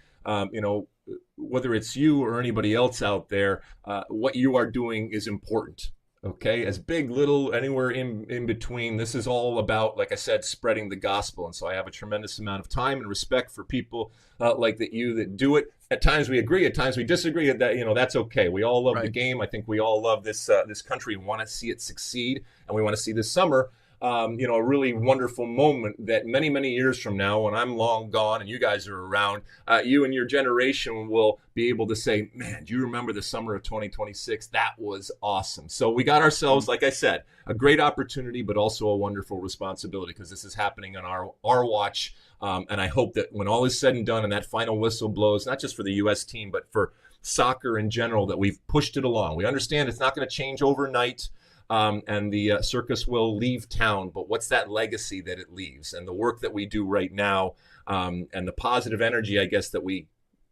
whether it's you or anybody else out there, what you are doing is important. Okay, as big, little, anywhere in between, this is all about, like I said, spreading the gospel. And so I have a tremendous amount of time and respect for people like you that do it. At times we agree, at times we disagree. That that's okay. We all love the game. I think we all love this country and want to see it succeed. And we want to see this summer a really wonderful moment that many, many years from now, when I'm long gone and you guys are around, you and your generation will be able to say, man, do you remember the summer of 2026? That was awesome. So we got ourselves, like I said, a great opportunity, but also a wonderful responsibility, because this is happening on our watch. And I hope that when all is said and done and that final whistle blows, not just for the U.S. team, but for soccer in general, that we've pushed it along. We understand it's not going to change overnight. And the circus will leave town, but what's that legacy that it leaves? And the work that we do right now, and the positive energy, I guess, that we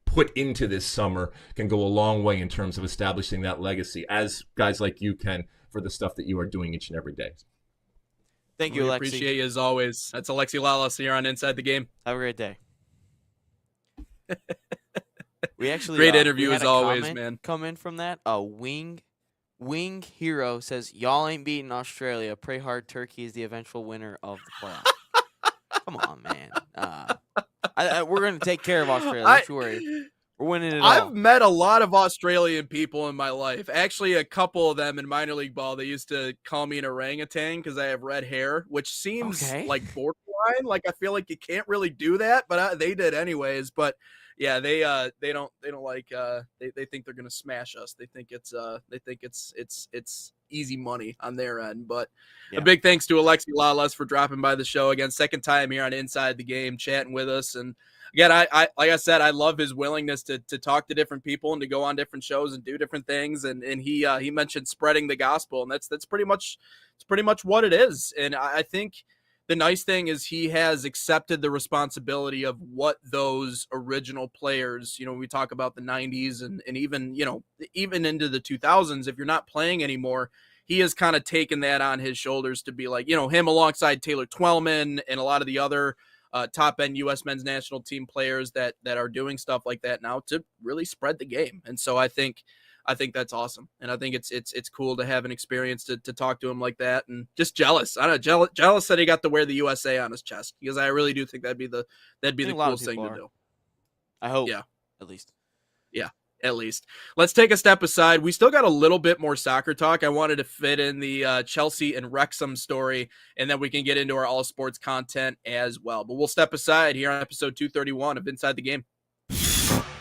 put into this summer can go a long way in terms of establishing that legacy, as guys like you can, for the stuff that you are doing each and every day. Thank you, Alexi. Appreciate you as always. That's Alexi Lalas here on Inside the Game. Have a great day. We actually great interview as always, man. Come in from that. Wing Hero says, y'all ain't beating Australia. Pray hard Turkey is the eventual winner of the playoff. Come on, man. We're going to take care of Australia. Don't you worry. We're winning it all. I've met a lot of Australian people in my life. Actually, a couple of them in minor league ball, they used to call me an orangutan because I have red hair, which seems like borderline. Like, I feel like you can't really do that, but they did anyways. But yeah, they don't like they think they're gonna smash us. They think it's easy money on their end. But Yeah. a big thanks to Alexi Lalas for dropping by the show again, second time here on Inside the Game, chatting with us. And again, I like I said, I love his willingness to talk to different people and to go on different shows and do different things. And he mentioned spreading the gospel, and that's pretty much what it is. And I think the nice thing is he has accepted the responsibility of what those original players, we talk about the 90s and even, even into the 2000s, if you're not playing anymore, he has kind of taken that on his shoulders to be like, him alongside Taylor Twellman and a lot of the other top end U.S. men's national team players that are doing stuff like that now to really spread the game. And so I think that's awesome. And I think it's cool to have an experience to talk to him like that, and just jealous. I don't know, jealous that he got to wear the USA on his chest, because I really do think that'd be the coolest thing to do. I hope. Yeah. At least. Yeah. At least. Let's take a step aside. We still got a little bit more soccer talk. I wanted to fit in the Chelsea and Wrexham story, and then we can get into our all sports content as well. But we'll step aside here on episode 231 of Inside the Game.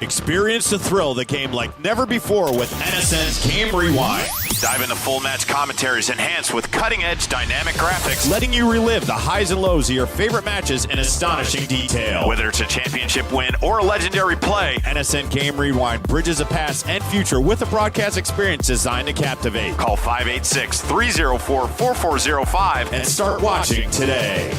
Experience the thrill of the game like never before with NSN's Game Rewind. Dive into full match commentaries enhanced with cutting-edge dynamic graphics, letting you relive the highs and lows of your favorite matches in astonishing detail. Whether it's a championship win or a legendary play, NSN Game Rewind bridges the past and future with a broadcast experience designed to captivate. Call 586-304-4405 and start watching today.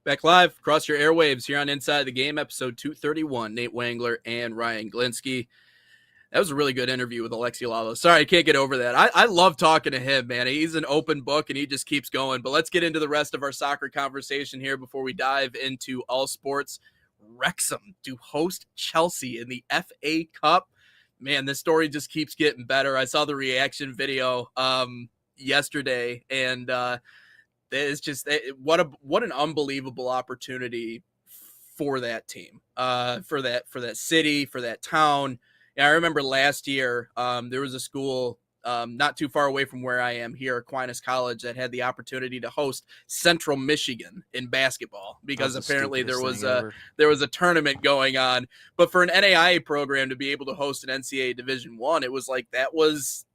Back live across your airwaves here on Inside the Game, episode 231. Nate Wangler and Ryan Glinsky. That was a really good interview with Alexi Lalas. Sorry, I can't get over that. I love talking to him, man. He's an open book, and he just keeps going. But let's get into the rest of our soccer conversation here before we dive into all sports. Wrexham to host Chelsea in the FA Cup. Man, this story just keeps getting better. I saw the reaction video yesterday, and it's just what an unbelievable opportunity for that team, for that city, for that town. And I remember last year there was a school not too far away from where I am here, Aquinas College, that had the opportunity to host Central Michigan in basketball, because apparently there was a tournament going on. But for an NAIA program to be able to host an NCAA Division I, it was like that was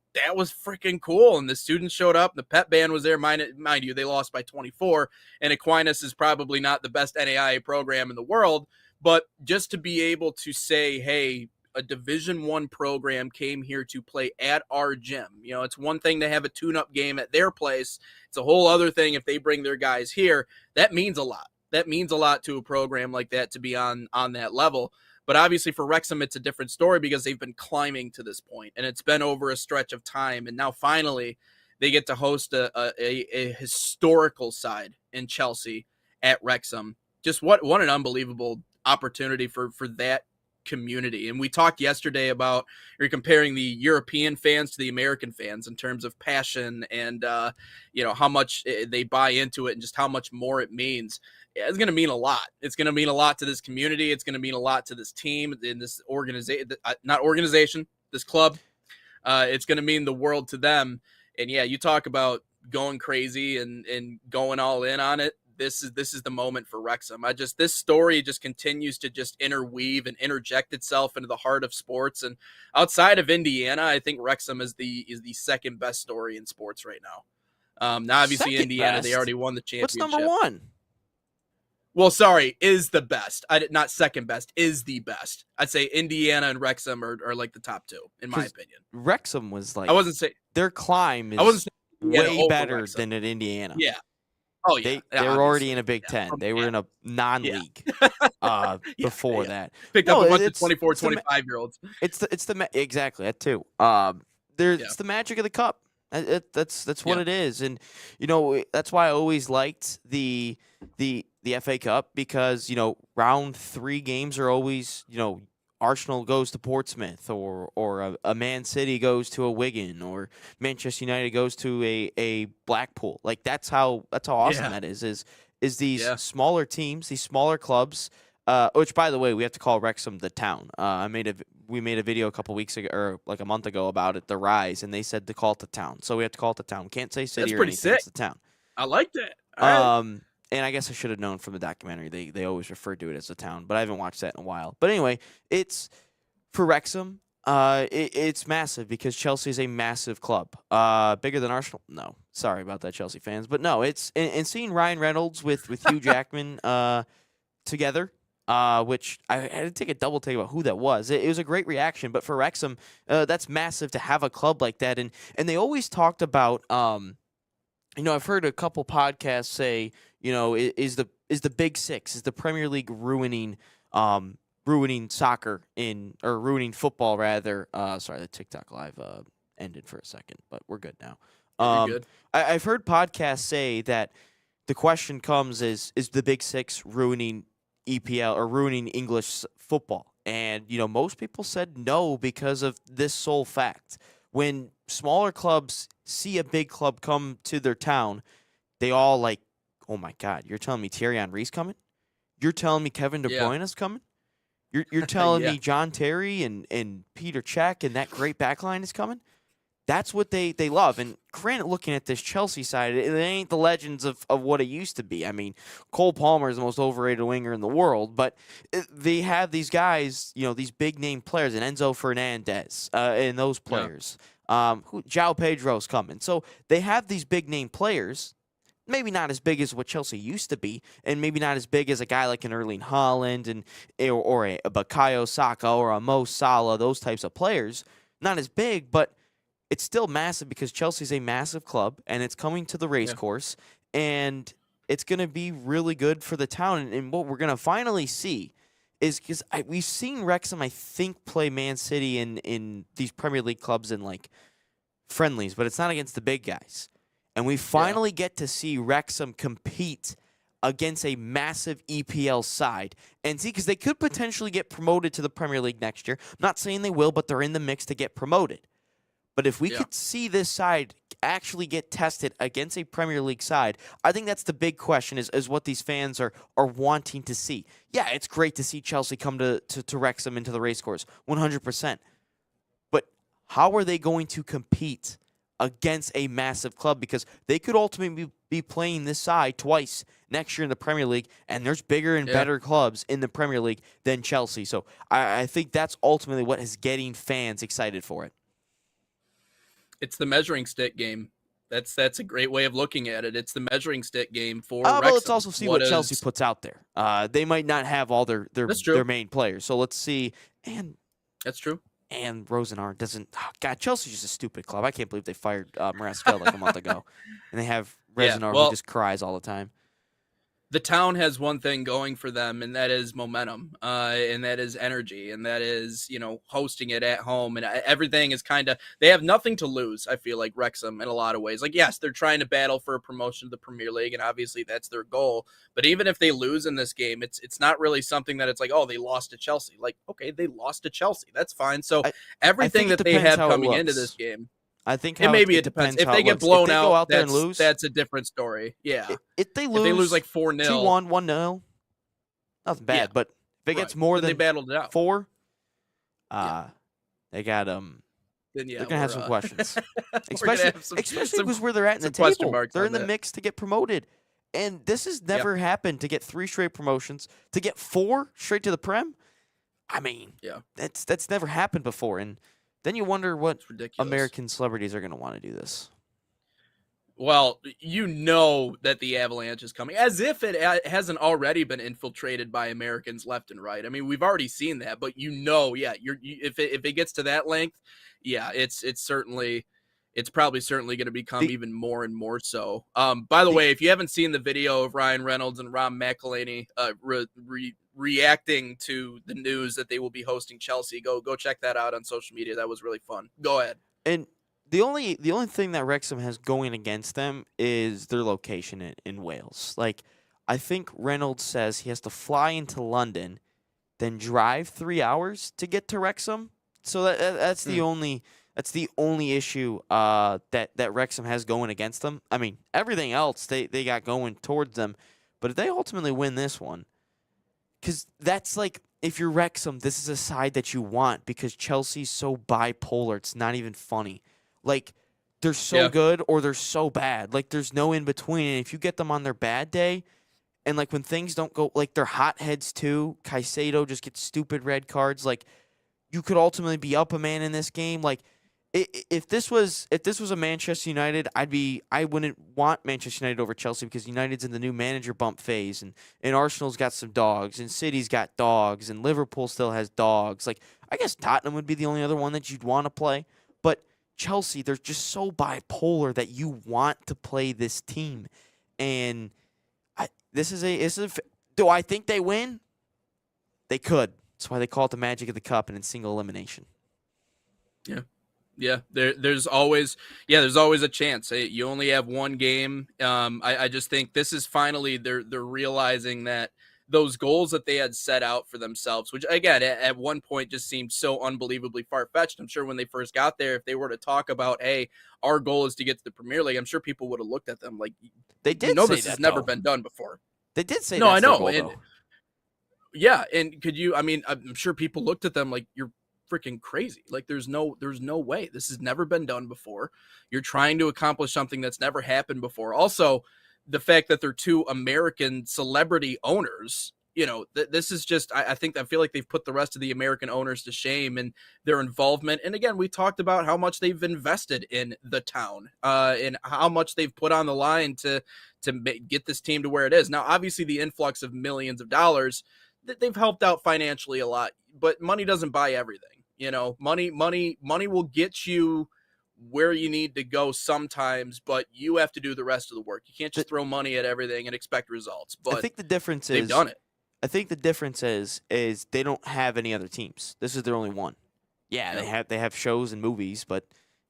freaking cool. And the students showed up. The pep band was there. Mind you, they lost by 24. And Aquinas is probably not the best NAIA program in the world. But just to be able to say, hey, a Division I program came here to play at our gym. It's one thing to have a tune-up game at their place. It's a whole other thing if they bring their guys here. That means a lot. That means a lot to a program like that to be on that level. But obviously for Wrexham, it's a different story because they've been climbing to this point, and it's been over a stretch of time. And now finally they get to host a historical side in Chelsea at Wrexham. Just what an unbelievable opportunity for that community. And we talked yesterday about, you're comparing the European fans to the American fans in terms of passion and, how much they buy into it and just how much more it means. It's going to mean a lot. It's going to mean a lot to this community. It's going to mean a lot to this team, in this this club. It's going to mean the world to them. And yeah, you talk about going crazy and going all in on it. this is the moment for Wrexham. This story just continues to just interweave and interject itself into the heart of sports. And outside of Indiana, I think Wrexham is the second best story in sports right now. Now obviously Second Indiana, best? they already won the championship. What's number one? Well, sorry, is the best. Not second best, is the best. I'd say Indiana and Wrexham are like the top two, in my opinion. Wrexham was like, I wasn't saying their climb is I wasn't saying Indiana way over better Wrexham. than at Indiana. Yeah. Oh yeah. They were already in a Big Ten. They were in a non-league before that. Picked up a bunch of 24, 25-year-olds. It's exactly that too. It's the magic of the cup. That's what it is, and that's why I always liked the FA Cup, because round 3 games are always Arsenal goes to Portsmouth, or a Man City goes to a Wigan, or Manchester United goes to a Blackpool. Like that's how awesome that is these smaller teams, these smaller clubs. Which, by the way, we have to call Wrexham the town. We made a video a couple weeks ago, or like a month ago, about it, the rise, and they said to call it the town. So we have to call it the town. We can't say city. That's or anything. Sick. It's the town. I like that. All right. And I guess I should have known from the documentary. They always refer to it as the town, but I haven't watched that in a while. But anyway, it's for Wrexham. It's massive because Chelsea is a massive club. Bigger than Arsenal? No. Sorry about that, Chelsea fans. But no, it's and seeing Ryan Reynolds with Hugh Jackman together, which I had to take a double take about who that was. It was a great reaction, but for Wrexham, that's massive to have a club like that. And they always talked about, I've heard a couple podcasts say, is the Big Six, is the Premier League ruining soccer or ruining football rather? Sorry, the TikTok live ended for a second, but we're good now. Good. I've heard podcasts say that the question comes is the Big Six ruining EPL or ruining English football? And, most people said no because of this sole fact. When smaller clubs see a big club come to their town, they all like, oh my God, you're telling me Thierry Henry's coming? You're telling me Kevin De Bruyne is coming? You're telling me John Terry and Peter Cech and that great backline is coming? That's what they love. And granted, looking at this Chelsea side, it ain't the legends of what it used to be. I mean, Cole Palmer is the most overrated winger in the world, but they have these guys, these big-name players, and Enzo Fernandez and those players. João Pedro's coming. So they have these big-name players, maybe not as big as what Chelsea used to be, and maybe not as big as a guy like an Erling Haaland or a Bukayo Saka or a Mo Salah, those types of players. Not as big, but it's still massive because Chelsea's a massive club, and it's coming to the race course, and it's going to be really good for the town. And what we're going to finally see is, because we've seen Wrexham, I think, play Man City in these Premier League clubs in, like, friendlies, but it's not against the big guys. And we finally get to see Wrexham compete against a massive EPL side. And see, because they could potentially get promoted to the Premier League next year. I'm not saying they will, but they're in the mix to get promoted. But if we could see this side actually get tested against a Premier League side, I think that's the big question, is what these fans are wanting to see. Yeah, it's great to see Chelsea come to Wrexham into the racecourse, 100%. But how are they going to compete against a massive club? Because they could ultimately be playing this side twice next year in the Premier League, and there's bigger and better clubs in the Premier League than Chelsea. So I think that's ultimately what is getting fans excited for it. It's the measuring stick game. That's a great way of looking at it. It's the measuring stick game for But Wrexham. let's also see what Chelsea puts out there. They might not have all their main players. So let's see. And that's true. And Rosenhart doesn't. Oh God, Chelsea's just a stupid club. I can't believe they fired Maresca like a month ago, and they have Rosenhart who just cries all the time. The town has one thing going for them, and that is momentum, and that is energy, and that is, hosting it at home, and everything is they have nothing to lose, I feel like, Wrexham, in a lot of ways. Like, yes, they're trying to battle for a promotion to the Premier League, and obviously that's their goal, but even if they lose in this game, it's not really something that it's like, oh, they lost to Chelsea. Like, okay, they lost to Chelsea. That's fine. So everything that they have coming into this game, I think it depends. If they get blown out, there and lose, that's a different story. Yeah. If they lose like 4-0, 2-1, 1-0, nothing bad. But if it gets more than they battled it out. 4, they got then they're gonna have some questions, especially because where they're at in the table. They're in the marks mix to get promoted, And this has never happened to get 3 straight promotions, to get 4 straight to the Prem. I mean, that's never happened before. And then you wonder what American celebrities are going to want to do this. Well, you know that the Avalanche is coming, as if it hasn't already been infiltrated by Americans left and right. I mean, we've already seen that, but if it gets to that length, it's probably certainly going to become even more and more so. By the way, if you haven't seen the video of Ryan Reynolds and Ron McElhaney reacting to the news that they will be hosting Chelsea, go check that out on social media. That was really fun. Go ahead. And the only thing that Wrexham has going against them is their location in Wales. Like, I think Reynolds says he has to fly into London, then drive 3 hours to get to Wrexham. So that's the only issue that Wrexham has going against them. I mean, everything else they got going towards them, but if they ultimately win this one, because that's like, if you're Wrexham, this is a side that you want, because Chelsea's so bipolar. It's not even funny. Like, they're so good or they're so bad. Like, there's no in between. And if you get them on their bad day, and like when things don't go, like, they're hotheads too. Caicedo just gets stupid red cards. Like, you could ultimately be up a man in this game. Like, if this was a Manchester United, I wouldn't want Manchester United over Chelsea, because United's in the new manager bump phase, and Arsenal's got some dogs, and City's got dogs, and Liverpool still has dogs. Like, I guess Tottenham would be the only other one that you'd want to play, but Chelsea, they're just so bipolar that you want to play this team. And do I think they win? They could. That's why they call it the magic of the cup, and in single elimination. Yeah, there's always a chance. You only have one game. I just think this is finally they're realizing that those goals that they had set out for themselves, which again at one point just seemed so unbelievably far-fetched. I'm sure when they first got there, if they were to talk about, hey, our goal is to get to the Premier League, I'm sure people would have looked at them like, they did. This has never been done before. They did say no, that's I know. their goal, And, yeah, and could you? I mean, I'm sure people looked at them like, you're freaking crazy. Like, there's no way. This has never been done before. You're trying to accomplish something that's never happened before. Also, the fact that they're 2 American celebrity owners, this is just, I feel like they've put the rest of the American owners to shame and their involvement. And again, we talked about how much they've invested in the town, and how much they've put on the line to get this team to where it is. Now, obviously the influx of millions of dollars, they've helped out financially a lot, but money doesn't buy everything. Money will get you where you need to go sometimes, but you have to do the rest of the work. You can't just throw money at everything and expect results. But I think the difference they've done it. I think the difference is they don't have any other teams. This is their only one. Yeah, they have shows and movies, but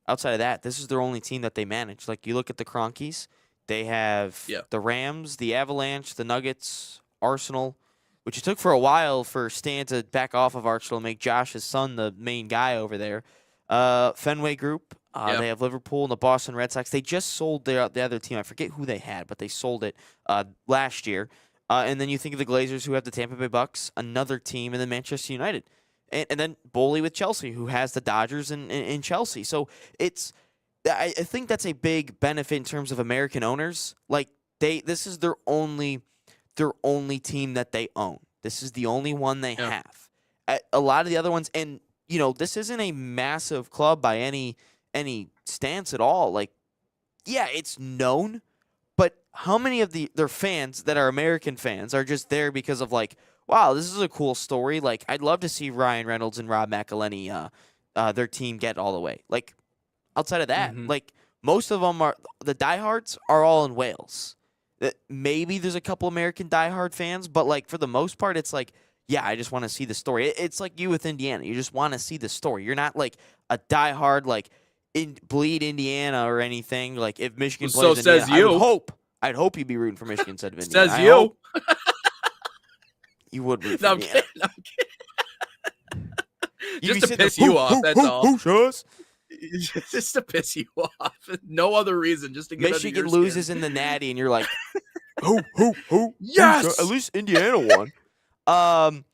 outside of that, this is their only team that they manage. Like, you look at the Kroenkes, they have the Rams, the Avalanche, the Nuggets, Arsenal, which it took for a while for Stan to back off of Arsenal and make Josh, his son, the main guy over there. Fenway Group, they have Liverpool and the Boston Red Sox. They just sold the other team. I forget who they had, but they sold it last year. And then you think of the Glazers, who have the Tampa Bay Bucks, another team, and then Manchester United. And then Bowley with Chelsea, who has the Dodgers and Chelsea. So I think that's a big benefit in terms of American owners. Like, this is their only team that they own. This is the only one they have. A lot of the other ones, and this isn't a massive club by any stance at all. Like, yeah, it's known, but how many of their fans that are American fans are just there because of, like, wow, this is a cool story. Like, I'd love to see Ryan Reynolds and Rob McElhenney, their team get all the way. Like, outside of that, like, most of them the diehards are all in Wales. Maybe there's a couple American diehard fans, but, like, for the most part, it's like, yeah, I just want to see the story. It's like you with Indiana. You just want to see the story. You're not, like, a diehard, like, bleed Indiana or anything. Like, if Michigan plays Indiana, says you. I'd hope you'd be rooting for Michigan instead of Indiana. Says you. You would root for No, I'm Indiana. kidding. Just to piss you off, that's all. Just to piss you off. No other reaon. Just to get Michigan loses in the Natty, and you're like, who? Yes! At least Indiana won.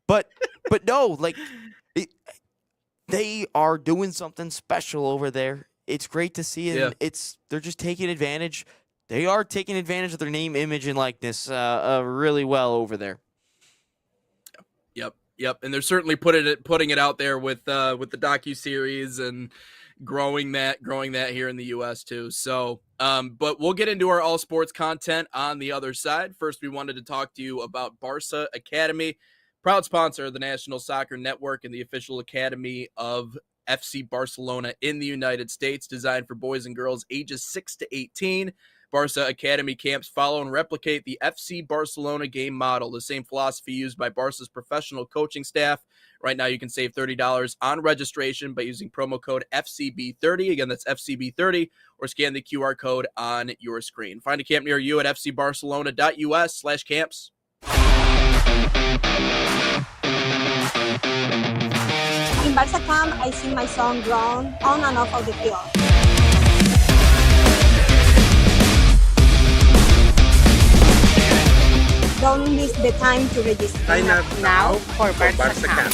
But no, like, they are doing something special over there. It's great to see, and they're just taking advantage. they are taking advantage of their name, image, and likeness really well over there. Yep, and they're certainly putting it out there with the docuseries and growing that here in the U.S. too. So, but we'll get into our all sports content on the other side. First, we wanted to talk to you about Barca Academy, proud sponsor of the National Soccer Network and the official academy of FC Barcelona in the United States, designed for boys and girls ages 6 to 18. Barca Academy camps follow and replicate the FC Barcelona game model, the same philosophy used by Barca's professional coaching staff. Right now, you can save $30 on registration by using promo code FCB30. Again, that's FCB30, or scan the QR code on your screen. Find a camp near you at fcbarcelona.us/camps. In Barca camp, I see my son grown on and off of the field. Don't miss the time to register. Sign up now for Barca camp.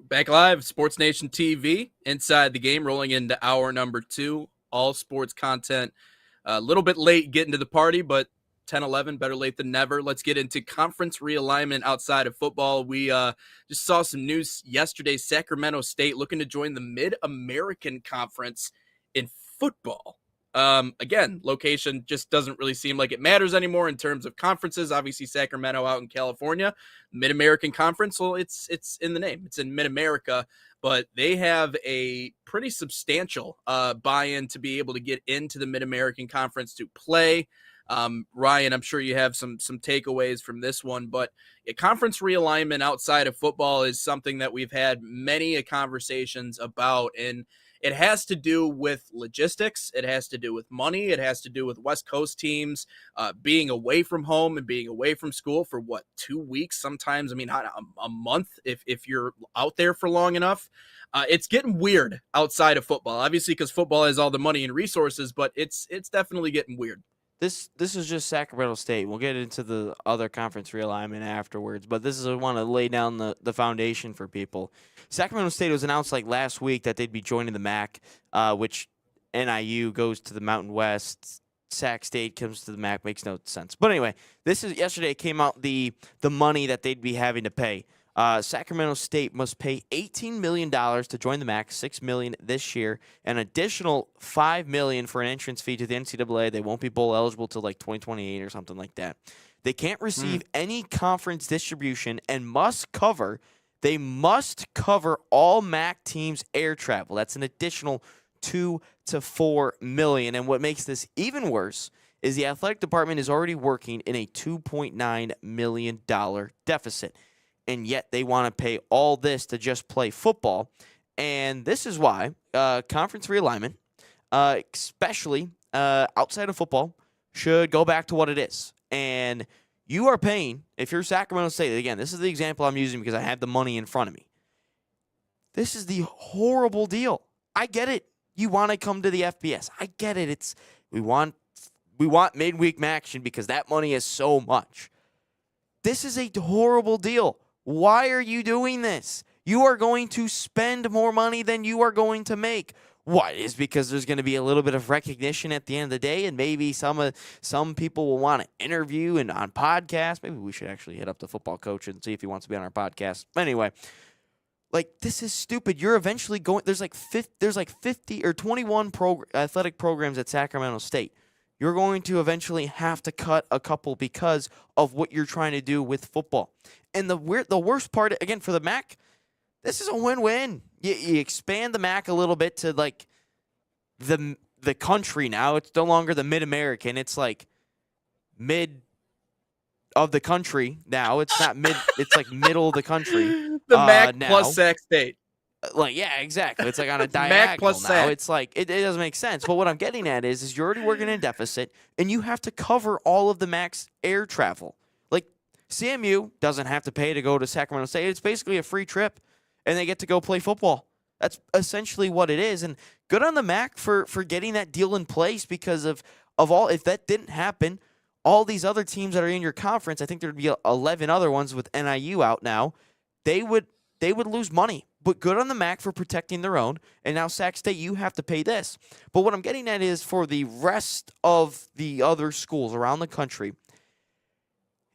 Back live, Sports Nation TV, Inside the Game, rolling into hour number 2. All sports content. A little bit late getting to the party, but 10-11, better late than never. Let's get into conference realignment outside of football. We just saw some news yesterday. Sacramento State looking to join the Mid-American Conference in football. Again, location just doesn't really seem like it matters anymore in terms of conferences. Obviously, Sacramento out in California, Mid-American Conference. Well, it's in the name. It's in Mid-America, but they have a pretty substantial buy-in to be able to get into the Mid-American Conference to play. Ryan, I'm sure you have some takeaways from this one, but a conference realignment outside of football is something that we've had many conversations about, and it has to do with logistics. It has to do with money. It has to do with West Coast teams being away from home and being away from school for 2 weeks? Sometimes, I mean, a month if you're out there for long enough. It's getting weird outside of football, obviously, because football has all the money and resources, but it's definitely getting weird. This is just Sacramento State. We'll get into the other conference realignment afterwards, but this is I want to lay down the foundation for people. Sacramento State was announced like last week that they'd be joining the MAC, which NIU goes to the Mountain West. Sac State comes to the MAC. Makes no sense. But anyway, yesterday it came out the money that they'd be having to pay. Sacramento State must pay $18 million to join the MAC, $6 million this year, an additional $5 million for an entrance fee to the NCAA. They won't be bowl eligible till like 2028 or something like that. They can't receive any conference distribution and must cover all MAC teams' air travel. That's an additional $2 to $4 million. And what makes this even worse is the athletic department is already working in a $2.9 million deficit. And yet they want to pay all this to just play football. And this is why conference realignment, especially outside of football, should go back to what it is. And you are paying, if you're Sacramento State, again, this is the example I'm using because I have the money in front of me. This is the horrible deal. I get it. You want to come to the FBS. I get it. We want midweek action because that money is so much. This is a horrible deal. Why are you doing this? You are going to spend more money than you are going to make. What is because there's going to be a little bit of recognition at the end of the day, and maybe some people will want to interview and on podcasts. Maybe we should actually hit up the football coach and see if he wants to be on our podcast. Anyway, Like, this is stupid. You're eventually going. There's like 50 or 21 athletic programs at Sacramento State. You're going to eventually have to cut a couple because of what you're trying to do with football. And the worst part, again, for the MAC, this is a win-win. You expand the MAC a little bit to like the country now. It's no longer the Mid-American. It's like mid of the country now. It's not mid. It's like middle of the country. The MAC now. plus Sac State. Like, yeah, exactly. It's like on a MAC diagonal plus now. Sac. It's like it doesn't make sense. But what I'm getting at is you're already working in a deficit, and you have to cover all of the MAC's air travel. Like, CMU doesn't have to pay to go to Sacramento State. It's basically a free trip, and they get to go play football. That's essentially what it is. And good on the MAC for getting that deal in place because of all. If that didn't happen, all these other teams that are in your conference, I think there'd be 11 other ones with NIU out now. They would lose money. But good on the MAC for protecting their own. And now Sac State, you have to pay this. But what I'm getting at is for the rest of the other schools around the country,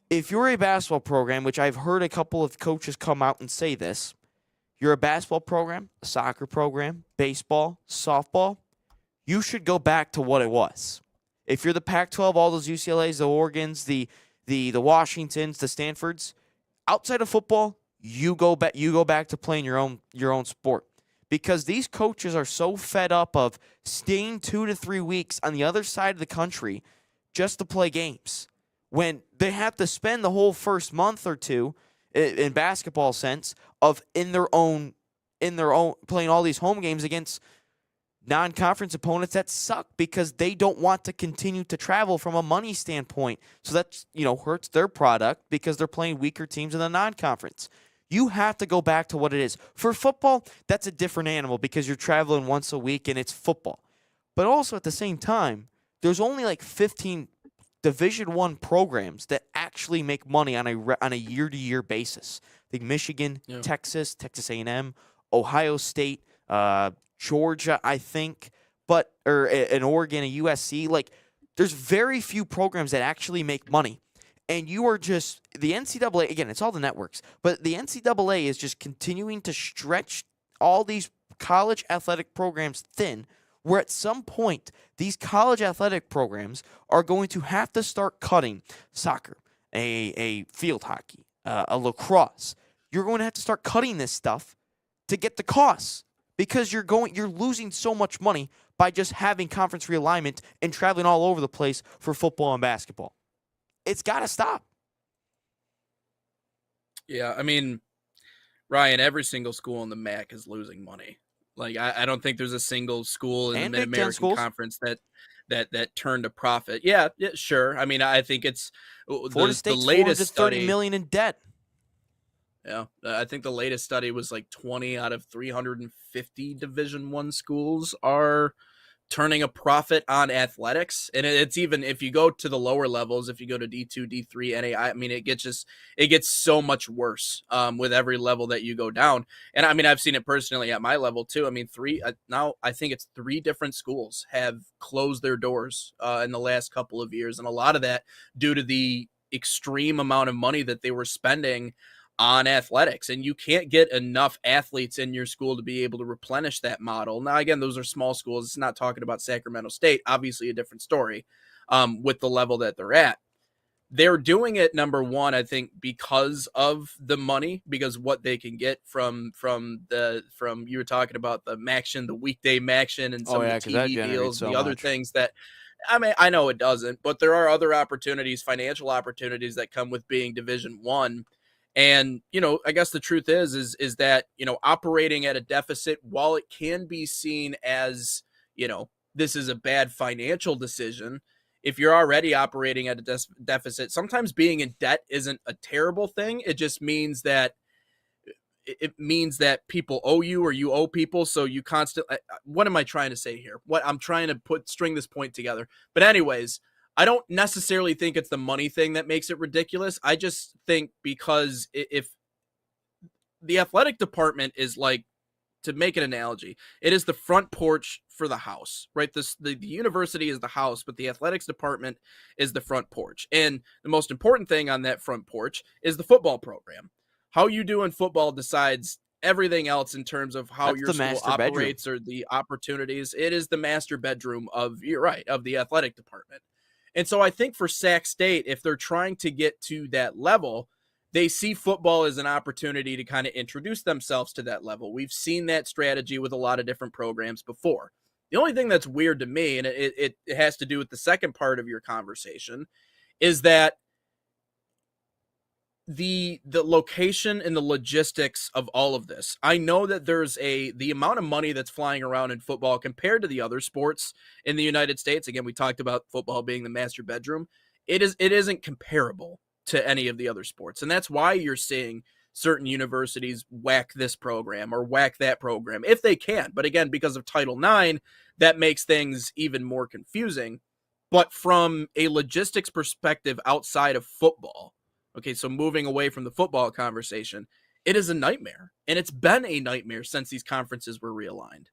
if you're a basketball program, which I've heard a couple of coaches come out and say this, you're a basketball program, a soccer program, baseball, softball, you should go back to what it was. If you're the Pac-12, all those UCLAs, the Oregons, the Washingtons, the Stanfords, outside of football, you go back to playing your own sport, because these coaches are so fed up of staying 2 to 3 weeks on the other side of the country just to play games when they have to spend the whole first month or two in basketball sense of in their own playing all these home games against non-conference opponents that suck because they don't want to continue to travel from a money standpoint. So that's, hurts their product because they're playing weaker teams in the non-conference. You have to go back to what it is. For football, that's a different animal because you're traveling once a week and it's football. But also at the same time, there's only like 15 Division I programs that actually make money on a year-to-year basis. I think Michigan, Texas A&M, Ohio State, Georgia, I think, in Oregon, a USC. Like, there's very few programs that actually make money. And you are just, the NCAA, again, it's all the networks, but the NCAA is just continuing to stretch all these college athletic programs thin, where at some point, these college athletic programs are going to have to start cutting soccer, a field hockey, a lacrosse. You're going to have to start cutting this stuff to get the costs because you're losing so much money by just having conference realignment and traveling all over the place for football and basketball. It's got to stop. Yeah, I mean, Ryan, every single school in the MAC is losing money. Like, I don't think there's a single school in the Mid-American Conference that turned a profit. Yeah, sure. I mean, I think it's Florida State's the latest $430 million in debt. Yeah, I think the latest study was like 20 out of 350 Division I schools are turning a profit on athletics. And it's even if you go to the lower levels, if you go to D2, D3, NA, I mean, it gets so much worse with every level that you go down. And I mean, I've seen it personally at my level too. I mean, now I think it's 3 different schools have closed their doors in the last couple of years. And a lot of that due to the extreme amount of money that they were spending on athletics, and you can't get enough athletes in your school to be able to replenish that model. Now, again, those are small schools. It's not talking about Sacramento State, obviously a different story with the level that they're at. They're doing it, number one, I think, because of the money, because what they can get from you were talking about the Maction, the weekday Maction, and some of the TV deals, the other things that, I mean, I know it doesn't, but there are other opportunities, financial opportunities that come with being Division I. And, I guess the truth is that, operating at a deficit, while it can be seen as, this is a bad financial decision, if you're already operating at a deficit, sometimes being in debt isn't a terrible thing. It just means that people owe you or you owe people. So you constantly, what am I trying to say here? What I'm trying to string this point together. But anyways, I don't necessarily think it's the money thing that makes it ridiculous. I just think because if the athletic department is like, to make an analogy, it is the front porch for the house, right? The university is the house, but the athletics department is the front porch. And the most important thing on that front porch is the football program. How you do in football decides everything else in terms of how That's your the school master bedroom. operates or the opportunities. It is the master bedroom of, you're right, of the athletic department. And so I think for Sac State, if they're trying to get to that level, they see football as an opportunity to kind of introduce themselves to that level. We've seen that strategy with a lot of different programs before. The only thing that's weird to me, and it has to do with the second part of your conversation, is that the location and the logistics of all of this. I know that there's the amount of money that's flying around in football compared to the other sports in the United States. Again, we talked about football being the master bedroom. It isn't comparable to any of the other sports. And that's why you're seeing certain universities whack this program or whack that program if they can. But again, because of Title IX, that makes things even more confusing. But from a logistics perspective outside of football, okay, so moving away from the football conversation, it is a nightmare. And it's been a nightmare since these conferences were realigned.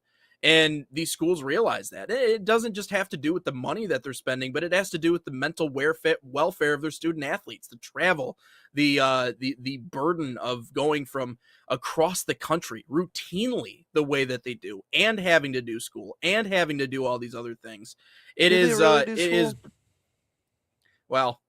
And these schools realize that. It doesn't just have to do with the money that they're spending, but it has to do with the mental welfare of their student athletes, the travel, the burden of going from across the country routinely the way that they do, and having to do school and having to do all these other things. It is well,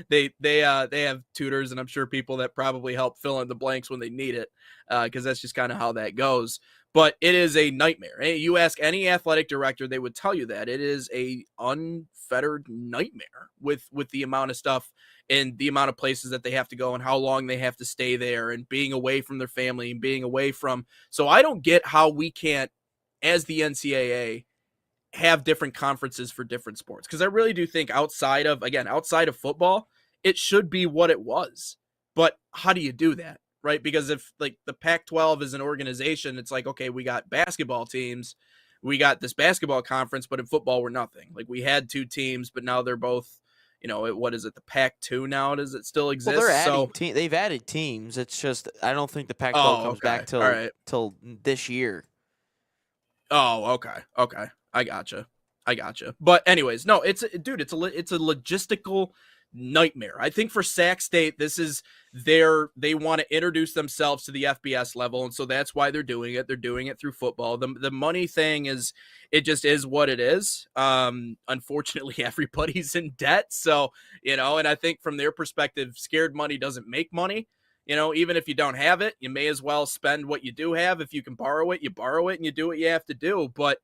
they have tutors, and I'm sure people that probably help fill in the blanks when they need it, because that's just kind of how that goes. But it is a nightmare. You ask any athletic director, they would tell you that it is a unfettered nightmare with the amount of stuff and the amount of places that they have to go and how long they have to stay there and being away from their family and being away from. So I don't get how we can't, as the NCAA, have different conferences for different sports, because I really do think outside of football, it should be what it was. But how do you do that, right? Because if like the Pac-12 is an organization, it's like, okay, we got basketball teams, we got this basketball conference, but in football we're nothing. Like we had two teams, but now they're both, what is it, the Pac-2 now? Does it still exist? Well, they're adding they've added teams. It's just I don't think the Pac-12 comes back till this year. Oh, okay. I gotcha. But anyways, no, it's a logistical nightmare. I think for Sac State, this is they want to introduce themselves to the FBS level, and so that's why they're doing it. They're doing it through football. The money thing it just is what it is. Unfortunately, everybody's in debt, so and I think from their perspective, scared money doesn't make money. Even if you don't have it, you may as well spend what you do have. If you can borrow it, you borrow it and you do what you have to do. But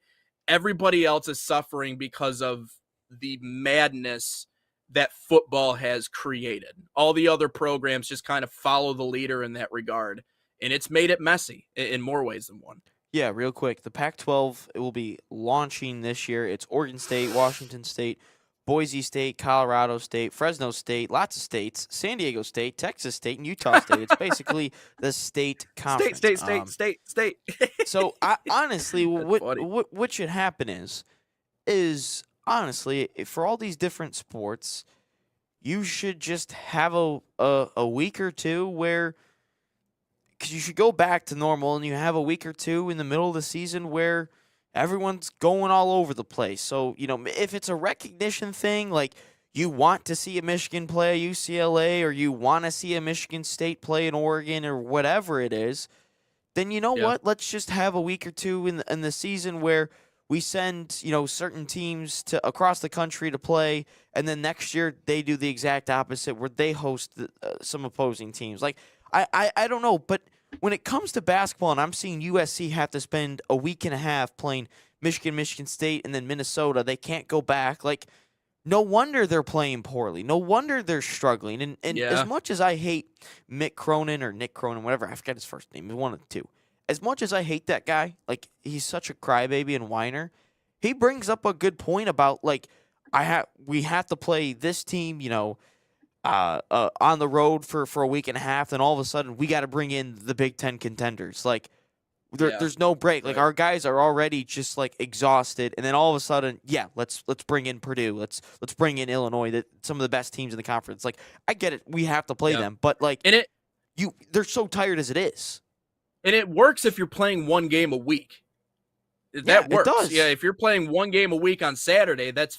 everybody else is suffering because of the madness that football has created. All the other programs just kind of follow the leader in that regard. And it's made it messy in more ways than one. Yeah, real quick. The Pac-12, it will be launching this year. It's Oregon State, Washington State, Boise State, Colorado State, Fresno State, lots of states, San Diego State, Texas State, and Utah State. It's basically the state conference. State. So honestly, what should happen is honestly, for all these different sports, you should just have a week or two where, because you should go back to normal, and you have a week or two in the middle of the season where everyone's going all over the place. So, if it's a recognition thing, like you want to see a Michigan play a UCLA, or you want to see a Michigan State play in Oregon, or whatever it is, then what? Let's just have a week or two in the season where we send, certain teams to across the country to play, and then next year they do the exact opposite where they host some opposing teams. Like, I don't know, but when it comes to basketball, and I'm seeing USC have to spend a week and a half playing Michigan State, and then Minnesota, they can't go back. Like, no wonder they're playing poorly. No wonder they're struggling. And as much as I hate Nick Cronin, whatever, I forgot his first name, one of the two. As much as I hate that guy, like, he's such a crybaby and whiner, he brings up a good point about, like, we have to play this team, on the road for a week and a half, then all of a sudden we got to bring in the Big Ten contenders. Like, there's no break. Like, our guys are already just like exhausted, and then all of a sudden, let's bring in Purdue, let's bring in Illinois, some of the best teams in the conference. Like, I get it, we have to play them, but like, they're so tired as it is. And it works if you're playing one game a week. That works. It does. Yeah, if you're playing one game a week on Saturday, that's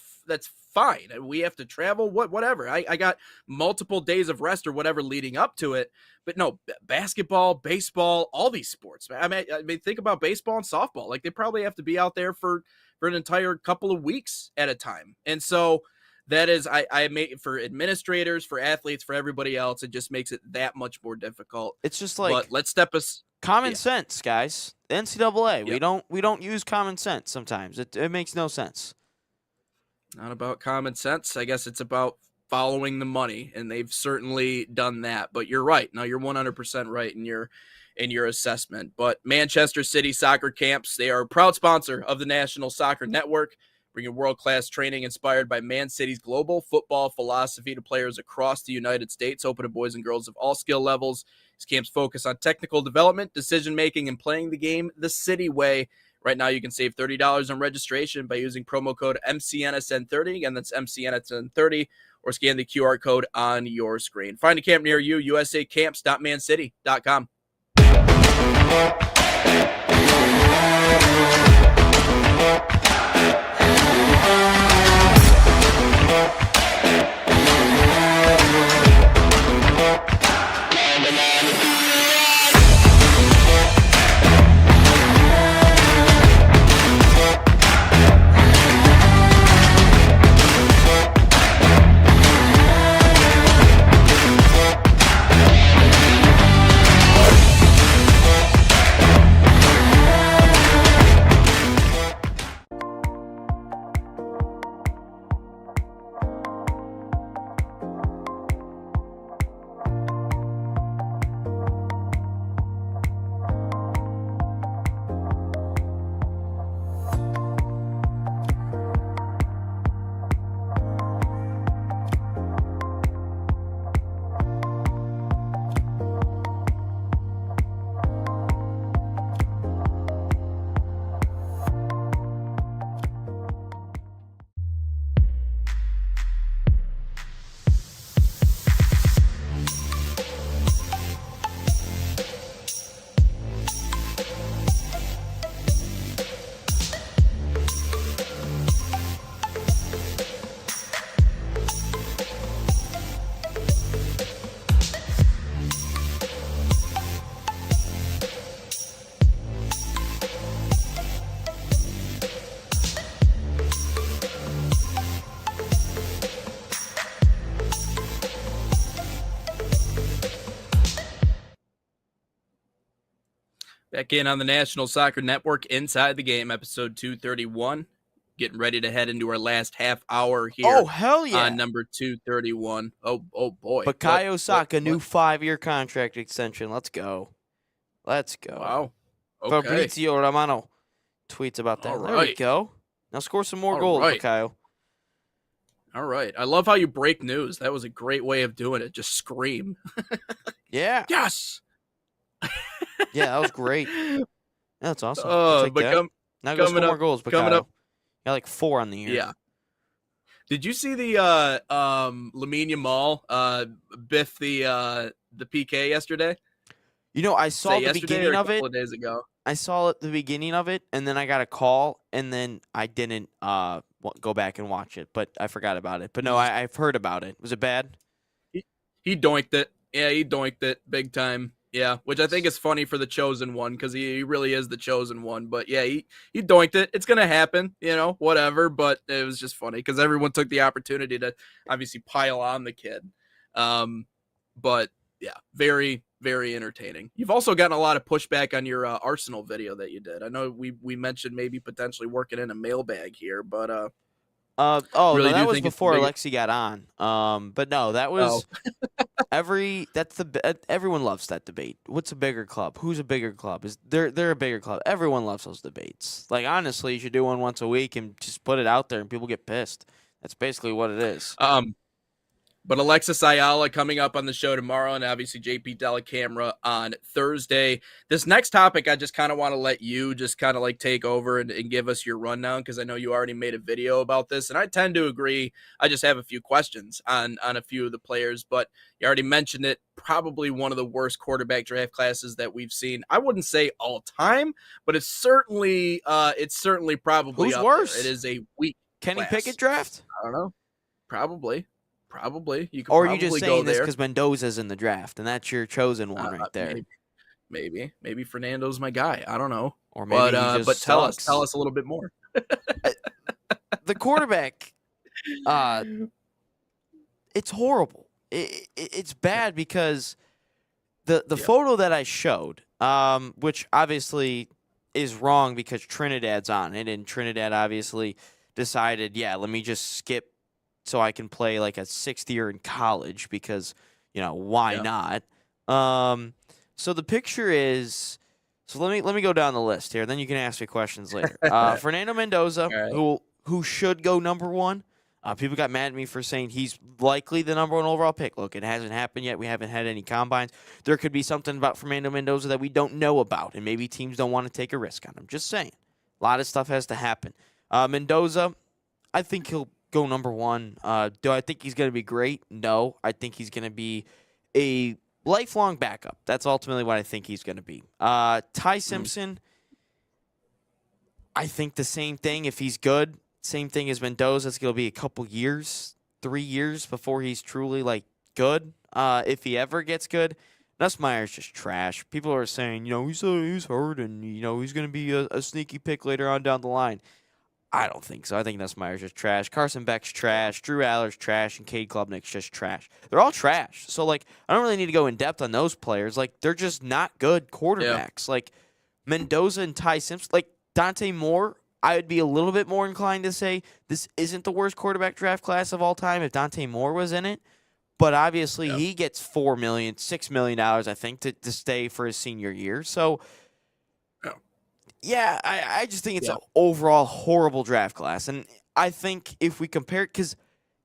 fine. We have to travel, whatever. I got multiple days of rest or whatever leading up to it. But no, basketball, baseball, all these sports. I mean, think about baseball and softball. Like, they probably have to be out there for an entire couple of weeks at a time. And so that is, I made for administrators, for athletes, for everybody else, it just makes it that much more difficult. It's just like, but let's step us common sense, guys. The NCAA, Yep. we don't use common sense sometimes. It makes no sense. Not about common sense. I guess it's about following the money, and they've certainly done that. But you're right. No, you're 100% right in your assessment. But Manchester City Soccer Camps, they are a proud sponsor of the National Soccer Network, bringing world-class training inspired by Man City's global football philosophy to players across the United States, open to boys and girls of all skill levels. These camps focus on technical development, decision-making, and playing the game the City way. Right now, you can save $30 on registration by using promo code MCNSN30. Again, that's MCNSN30, or scan the QR code on your screen. Find a camp near you, usacamps.mancity.com. Back in on the National Soccer Network, Inside the Game, episode 231. Getting ready to head into our last half hour here. Oh, hell yeah. On number 231. Oh boy. Bukayo Saka, new 5-year contract extension. Let's go. Let's go. Wow. Okay. Fabrizio Romano tweets about that. All There we right. go. Now score some more All goals, right. Bukayo. All right. I love how you break news. That was a great way of doing it. Just scream. Yeah. Yes. Yeah, that was great. That's awesome. But now go score more goals, Bukayo. coming up. Got like 4 on the year. Yeah. Did you see the Lamine Yamal biff the PK yesterday? You know, I saw the beginning of a it. couple of days ago. I saw the beginning of it, and then I got a call, and then I didn't go back and watch it, but I forgot about it. But no, I've heard about it. Was it bad? He doinked it. Yeah, he doinked it big time. Yeah, which I think is funny for the chosen one, because he really is the chosen one. But yeah, he doinked it. It's going to happen, whatever. But it was just funny because everyone took the opportunity to obviously pile on the kid. But yeah, very, very entertaining. You've also gotten a lot of pushback on your Arsenal video that you did. I know we mentioned maybe potentially working in a mailbag here, but Really really no, that do was think it's before big- Alexi got on. But no, that was everyone loves that debate. What's a bigger club? Who's a bigger club? They're a bigger club. Everyone loves those debates. Like, honestly, you should do one once a week and just put it out there, and people get pissed. That's basically what it is. But Alexis Ayala coming up on the show tomorrow, and obviously JP Dellacamera on Thursday. This next topic, I just kind of want to let you just kind of like take over and give us your rundown, because I know you already made a video about this, and I tend to agree. I just have a few questions on a few of the players, but you already mentioned it. Probably one of the worst quarterback draft classes that we've seen. I wouldn't say all time, but it's certainly probably Who's up worse? there. It is a weak Kenny class. Pickett draft? I don't know. Probably. You could Or are probably you just go saying this there. because Mendoza's in the draft and that's your chosen one right there? Maybe Fernando's my guy. I don't know. Or maybe he just but tell sucks. us a little bit more. The quarterback, it's horrible. It's bad because the photo that I showed, which obviously is wrong because Trinidad's on it, and Trinidad obviously decided, let me just skip so I can play like a 6th year in college because, why not? So the picture is, so let me go down the list here, then you can ask me questions later. Fernando Mendoza, Right. who should go number 1. People got mad at me for saying he's likely the number 1 overall pick. Look, it hasn't happened yet. We haven't had any combines. There could be something about Fernando Mendoza that we don't know about, and maybe teams don't want to take a risk on him. Just saying. A lot of stuff has to happen. Mendoza, I think he'll go number 1. Do I think he's going to be great? No. I think he's going to be a lifelong backup. That's ultimately what I think he's going to be. Ty Simpson, I think the same thing. If he's good, same thing as Mendoza. It's going to be a couple years, 3 years before he's truly good. If he ever gets good. Nussmeier's just trash. People are saying, he's hurt and, he's going to be a sneaky pick later on down the line. I don't think so. I think Nussmeier's just trash. Carson Beck's trash. Drew Aller's trash. And Cade Klubnik's just trash. They're all trash. So, I don't really need to go in depth on those players. They're just not good quarterbacks. Yeah. Mendoza and Ty Simpson. Dante Moore, I would be a little bit more inclined to say this isn't the worst quarterback draft class of all time if Dante Moore was in it. But obviously, he gets $4 million, $6 million, I think, to stay for his senior year. So, I just think it's an overall horrible draft class. And I think if we compare it, because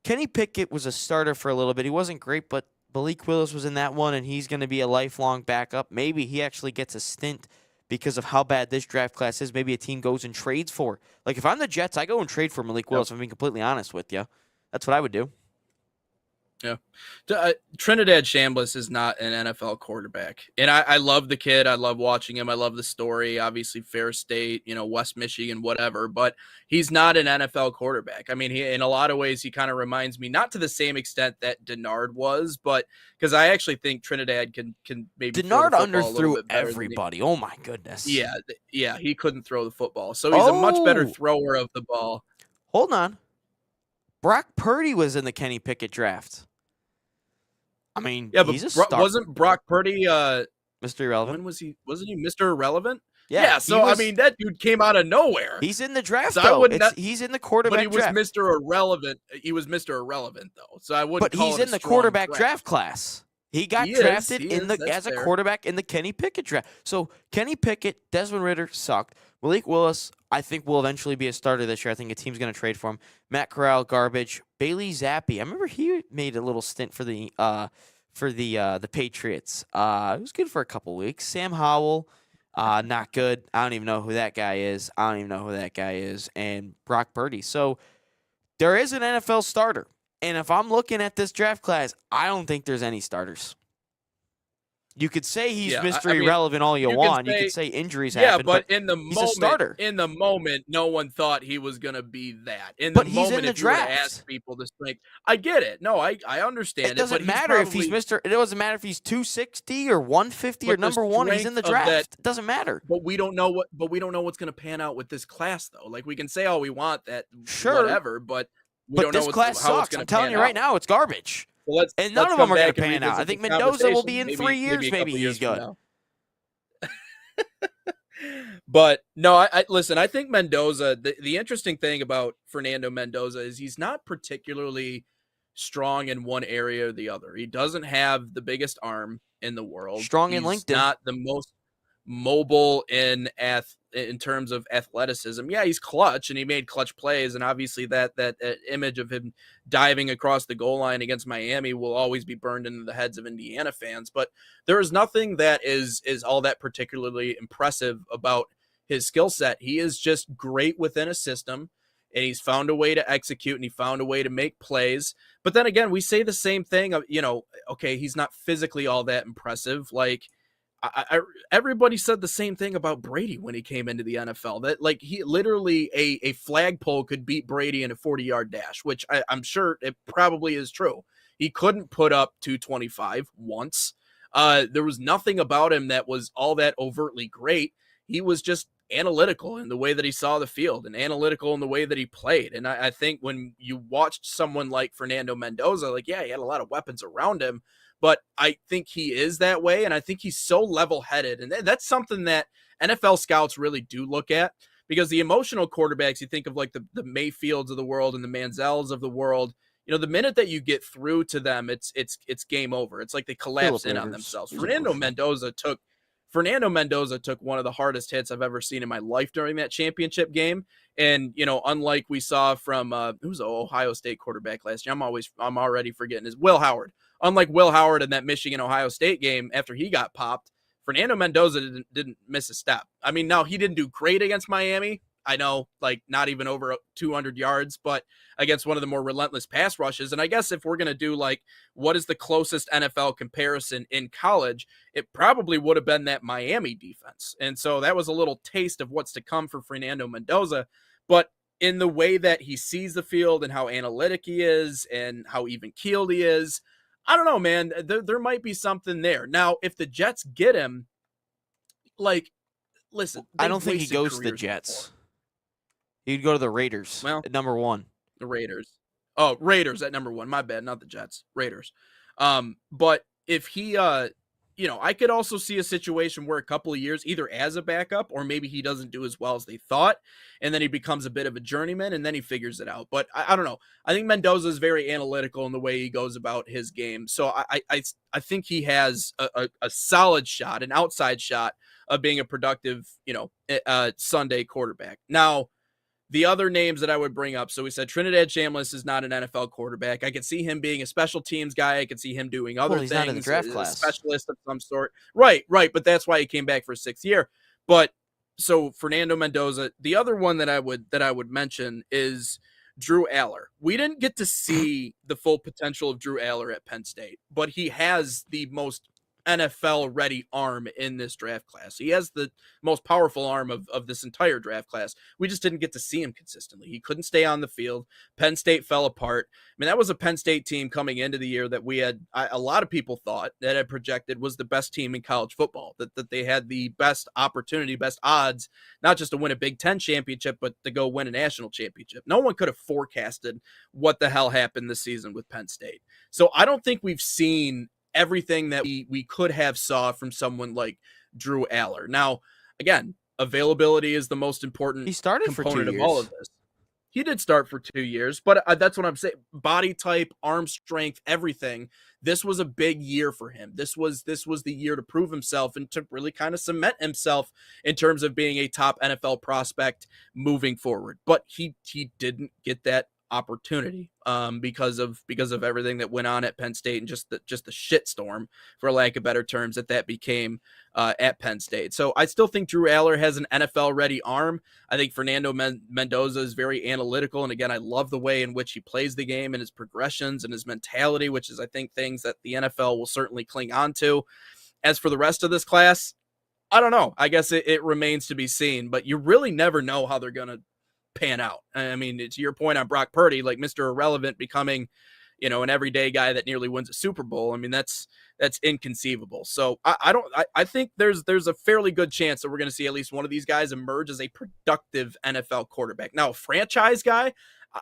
Kenny Pickett was a starter for a little bit. He wasn't great, but Malik Willis was in that one, and he's going to be a lifelong backup. Maybe he actually gets a stint because of how bad this draft class is. Maybe a team goes and trades for. If I'm the Jets, I go and trade for Malik Willis, if I'm being completely honest with you. That's what I would do. Yeah. Trinidad Chambliss is not an NFL quarterback. And I love the kid. I love watching him. I love the story. Obviously, Fair State, West Michigan, whatever. But he's not an NFL quarterback. I mean, in a lot of ways, he kind of reminds me, not to the same extent that Denard was, but because I actually think Trinidad can maybe Denard underthrew everybody. Oh, my goodness. Yeah, he couldn't throw the football. So he's a much better thrower of the ball. Hold on. Brock Purdy was in the Kenny Pickett draft. I mean, he's a star. Wasn't Brock Purdy Mr. Irrelevant? When was he? Wasn't he Mr. Irrelevant? Yeah. So I mean, that dude came out of nowhere. He's in the draft, so though. He's in the quarterback draft. But he was Mr. Irrelevant. He was Mr. Irrelevant, though. So I wouldn't. But he's in the quarterback draft class. He got drafted as a quarterback in the Kenny Pickett draft. So Kenny Pickett, Desmond Ridder sucked. Malik Willis, I think, will eventually be a starter this year. I think a team's going to trade for him. Matt Corral, garbage. Bailey Zappi, I remember he made a little stint for the Patriots. It was good for a couple weeks. Sam Howell, not good. I don't even know who that guy is. And Brock Purdy. So there is an NFL starter. And if I'm looking at this draft class, I don't think there's any starters. You could say he's Mr. Irrelevant all you want. You could say injuries happen. But in the he's a starter. In the moment, no one thought he was going to be that. But he's in the draft. You ask people to think, I get it. No, I understand it. Doesn't matter if he's Mr. It doesn't matter if he's 260 or 150 or number 1. He's in the draft. It doesn't matter. But we don't know what's going to pan out with this class, though. We can say all we want that, sure, whatever. But we don't this know class sucks. I'm telling you right now, it's garbage. Well, and none of them are going to pan out. I think Mendoza will be in 3 years. Maybe he's good. But no, I listen. I think Mendoza. The interesting thing about Fernando Mendoza is he's not particularly strong in one area or the other. He doesn't have the biggest arm in the world. Strong in LinkedIn. Not the most mobile in terms of athleticism. Yeah, he's clutch and he made clutch plays, and obviously that image of him diving across the goal line against Miami will always be burned into the heads of Indiana fans. But there is nothing that is all that particularly impressive about his skill set. He is just great within a system, and he's found a way to execute, and he found a way to make plays. But then again, we say the same thing of, okay, he's not physically all that impressive. everybody said the same thing about Brady when he came into the NFL. That like he literally a flagpole could beat Brady in a 40-yard dash, which I'm sure it probably is true. He couldn't put up 225 once. There was nothing about him that was all that overtly great. He was just analytical in the way that he saw the field and analytical in the way that he played. And I think when you watched someone like Fernando Mendoza, like, yeah, he had a lot of weapons around him, but I think he is that way. And I think he's so level-headed. And that's something that NFL scouts really do look at, because the emotional quarterbacks, you think of like the Mayfields of the world and the Manziels of the world, you know, the minute that you get through to them, it's game over. It's like they collapse in on themselves. Fernando Mendoza took one of the hardest hits I've ever seen in my life during that championship game. And, you know, unlike we saw from who was the Ohio State quarterback last year? I'm already forgetting, is Will Howard. Unlike Will Howard in that Michigan Ohio State game after he got popped, Fernando Mendoza didn't miss a step. I mean, now he didn't do great against Miami. I know, like, not even over 200 yards, but against one of the more relentless pass rushes. And I guess if we're going to do, like, what is the closest NFL comparison in college, it probably would have been that Miami defense. And so that was a little taste of what's to come for Fernando Mendoza. But in the way that he sees the field and how analytic he is and how even-keeled he is, I don't know, man. There might be something there. Now, if the Jets get him, like, listen. I don't think he goes to the Jets. Before. He'd go to the Raiders at number 1. The Raiders. Oh, Raiders at number 1. My bad, not the Jets. Raiders. But if he, you know, I could also see a situation where a couple of years, either as a backup or maybe he doesn't do as well as they thought, and then he becomes a bit of a journeyman, and then he figures it out. But I don't know. I think Mendoza is very analytical in the way he goes about his game. So I think he has a solid shot, an outside shot of being a productive, you know, Sunday quarterback. Now, the other names that I would bring up, so we said Trinidad Chambliss is not an NFL quarterback. I could see him being a special teams guy. I could see him doing other he's things. Not in the draft class. A specialist of some sort. Right. But that's why he came back for 6th year. But so Fernando Mendoza, the other one that I would mention is Drew Aller. We didn't get to see the full potential of Drew Aller at Penn State, but he has the most NFL-ready arm in this draft class. He has the most powerful arm of this entire draft class. We just didn't get to see him consistently. He couldn't stay on the field. Penn State fell apart. I mean, that was a Penn State team coming into the year that we had, a lot of people thought that had projected was the best team in college football, that they had the best opportunity, best odds, not just to win a Big Ten championship, but to go win a national championship. No one could have forecasted what the hell happened this season with Penn State. So I don't think we've seen everything that we could have saw from someone like Drew Aller. Now, again, availability is the most important component of all of this. He did start for 2 years, but that's what I'm saying. Body type, arm strength, everything. This was a big year for him. This was the year to prove himself and to really kind of cement himself in terms of being a top NFL prospect moving forward. But he didn't get that opportunity because of everything that went on at Penn State and just the shitstorm, for lack of better terms, that became at Penn State. So I still think Drew Aller has an NFL ready arm. I think Fernando Mendoza is very analytical, and again, I love the way in which he plays the game and his progressions and his mentality, which is, I think, things that the NFL will certainly cling on to. As for the rest of this class, I don't know. I guess it remains to be seen, but you really never know how they're gonna pan out. I mean, to your point on Brock Purdy, like Mr. Irrelevant becoming, you know, an everyday guy that nearly wins a Super Bowl. I mean, that's inconceivable. So I think there's a fairly good chance that we're going to see at least one of these guys emerge as a productive NFL quarterback. Now, a franchise guy,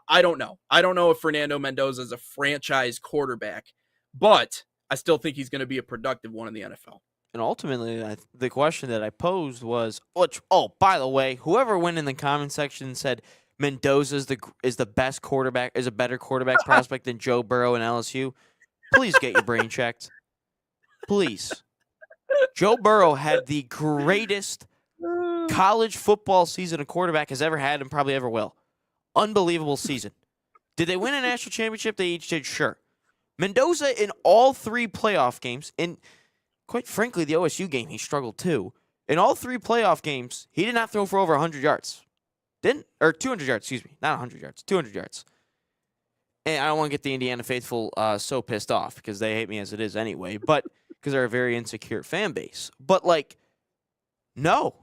I don't know. I don't know if Fernando Mendoza is a franchise quarterback, but I still think he's going to be a productive one in the NFL. And ultimately, the question that I posed was, by the way, whoever went in the comment section and said Mendoza is the best quarterback, is a better quarterback prospect than Joe Burrow and LSU, please get your brain checked. Please. Joe Burrow had the greatest college football season a quarterback has ever had and probably ever will. Unbelievable season. Did they win a national championship? They each did, sure. Mendoza in all 3 playoff games, and quite frankly, the OSU game, he struggled too. In all 3 playoff games, he did not throw for over 100 yards. 200 yards, excuse me. Not 100 yards, 200 yards. And I don't want to get the Indiana faithful so pissed off because they hate me as it is anyway. But because they're a very insecure fan base. But like, no,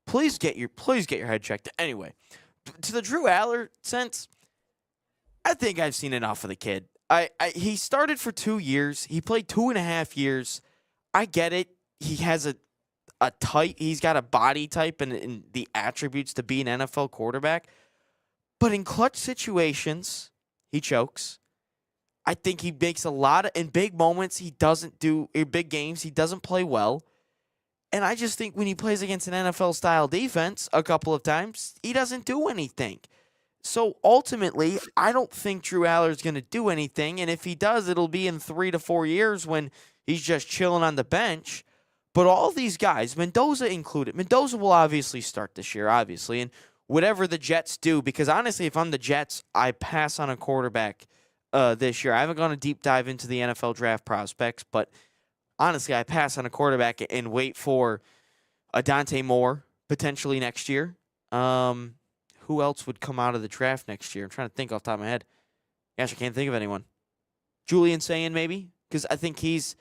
please get your head checked. Anyway, to the Drew Aller sense, I think I've seen enough of the kid. He started for 2 years. He played 2.5 years. I get it. He has he's got a body type and the attributes to be an NFL quarterback. But in clutch situations, he chokes. I think he makes in big moments, he doesn't do, in big games, he doesn't play well. And I just think when he plays against an NFL-style defense a couple of times, he doesn't do anything. So ultimately, I don't think Drew Aller is going to do anything. And if he does, it'll be in 3 to 4 years when he's just chilling on the bench. But all these guys, Mendoza included, Mendoza will obviously start this year, obviously. And whatever the Jets do, because honestly, if I'm the Jets, I pass on a quarterback this year. I haven't gone a deep dive into the NFL draft prospects, but honestly, I pass on a quarterback and wait for a Dante Moore potentially next year. Who else would come out of the draft next year? I'm trying to think off the top of my head. Gosh, I can't think of anyone. Julian Sayin, maybe? Because I think he's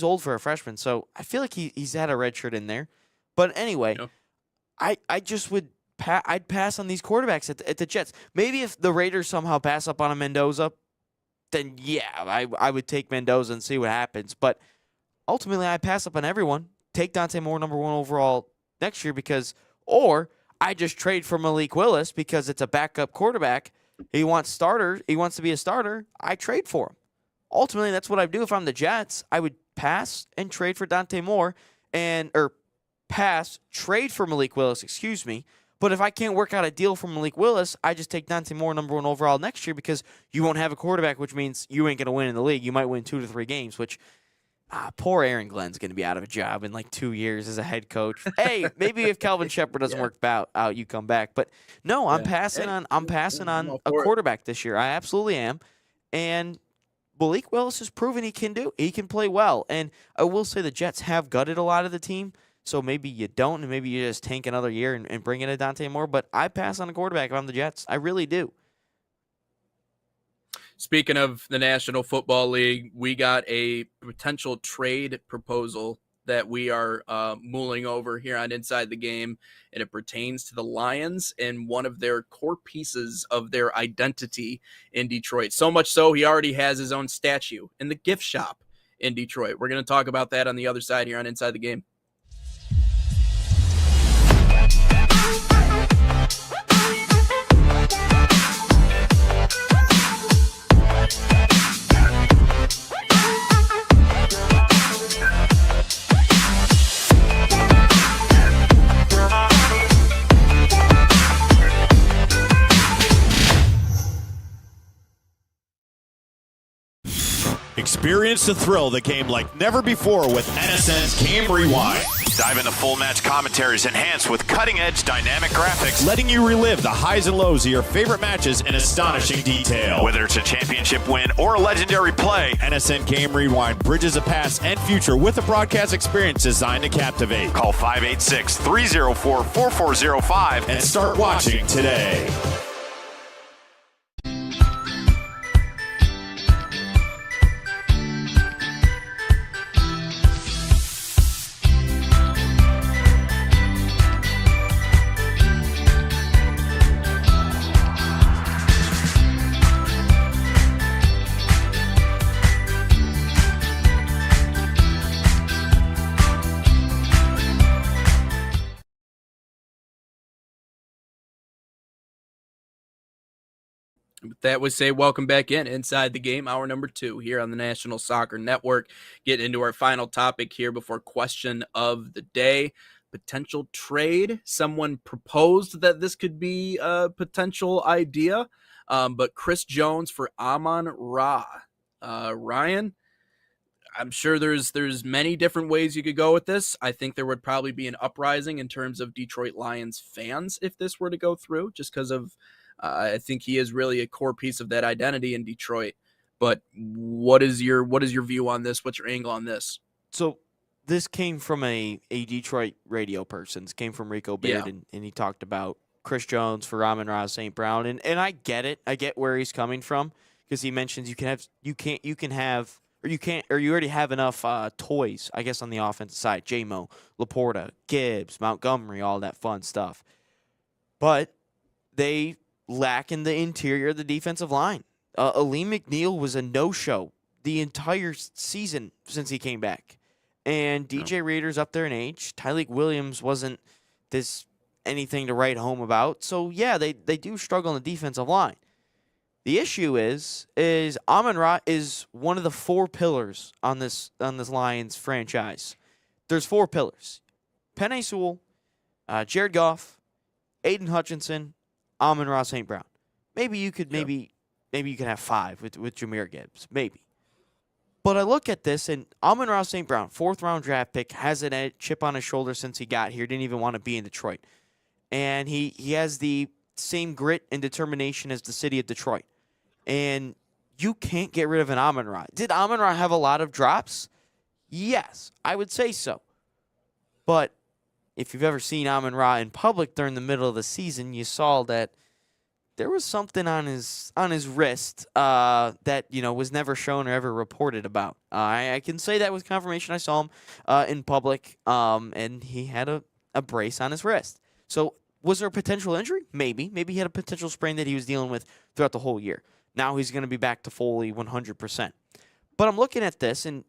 old for a freshman, so I feel like he's had a red shirt in there. But anyway, yep. I just would I'd pass on these quarterbacks at the Jets. Maybe if the Raiders somehow pass up on a Mendoza, then yeah, I would take Mendoza and see what happens. But ultimately, I pass up on everyone. Take Dante Moore number 1 overall next year or I just trade for Malik Willis because it's a backup quarterback. He wants to be a starter. I trade for him. Ultimately, that's what I do if I'm the Jets. I would pass and trade for Dante Moore trade for Malik Willis, But if I can't work out a deal for Malik Willis, I just take Dante Moore number 1 overall next year because you won't have a quarterback, which means you ain't going to win in the league. You might win 2 to 3 games, which poor Aaron Glenn's going to be out of a job in like 2 years as a head coach. Hey, maybe if Calvin Shepard doesn't work out, you come back. But no, I'm passing on a quarterback this year. I absolutely am. And Malik Willis has proven he can play well. And I will say the Jets have gutted a lot of the team. So maybe you don't, and maybe you just tank another year and bring in a Dante Moore. But I pass on a quarterback if I'm the Jets. I really do. Speaking of the National Football League, we got a potential trade proposal that we are mulling over here on Inside the Game, and it pertains to the Lions and one of their core pieces of their identity in Detroit. So much so, he already has his own statue in the gift shop in Detroit. We're going to talk about that on the other side here on Inside the Game. Experience the thrill of the game like never before with NSN's Game Rewind. Dive into full match commentaries enhanced with cutting-edge dynamic graphics, letting you relive the highs and lows of your favorite matches in astonishing detail. Whether it's a championship win or a legendary play, NSN Game Rewind bridges the past and future with a broadcast experience designed to captivate. Call 586-304-4405 and start watching today. That would say welcome back Inside the Game, hour number 2 here on the National Soccer Network. Get into our final topic here before question of the day. Potential trade. Someone proposed that this could be a potential idea, but Chris Jones for Amon-Ra. Ryan, I'm sure there's many different ways you could go with this. I think there would probably be an uprising in terms of Detroit Lions fans if this were to go through, just because of I think he is really a core piece of that identity in Detroit. But what is your view on this? What's your angle on this? So this came from a Detroit radio person. This came from Rico Beard, and he talked about Chris Jones for Amon-Ra St. Brown. And I get it. I get where he's coming from because he mentions you can or you already have enough toys, I guess, on the offensive side. J-Mo, Laporta, Gibbs, Montgomery, all that fun stuff. But they lack in the interior of the defensive line. Ali McNeil was a no-show the entire season since he came back. And DJ Reader's up there in age. Tyleek Williams wasn't anything to write home about. So, yeah, they do struggle on the defensive line. The issue is Amon-Ra is one of the 4 pillars on this Lions franchise. There's 4 pillars. Penei Sewell, Jared Goff, Aiden Hutchinson, Amon-Ra St. Brown. Maybe you could have 5 with Jahmyr Gibbs. Maybe. But I look at this, and Amon-Ra St. Brown, 4th-round draft pick, has a chip on his shoulder since he got here, didn't even want to be in Detroit. And he has the same grit and determination as the city of Detroit. And you can't get rid of an Amon-Ra. Did Amon-Ra have a lot of drops? Yes, I would say so. But if you've ever seen Amon-Ra in public during the middle of the season, you saw that there was something on his wrist that was never shown or ever reported about. I can say that with confirmation. I saw him in public, and he had a brace on his wrist. So was there a potential injury? Maybe. Maybe he had a potential sprain that he was dealing with throughout the whole year. Now he's going to be back to fully 100%. But I'm looking at this, and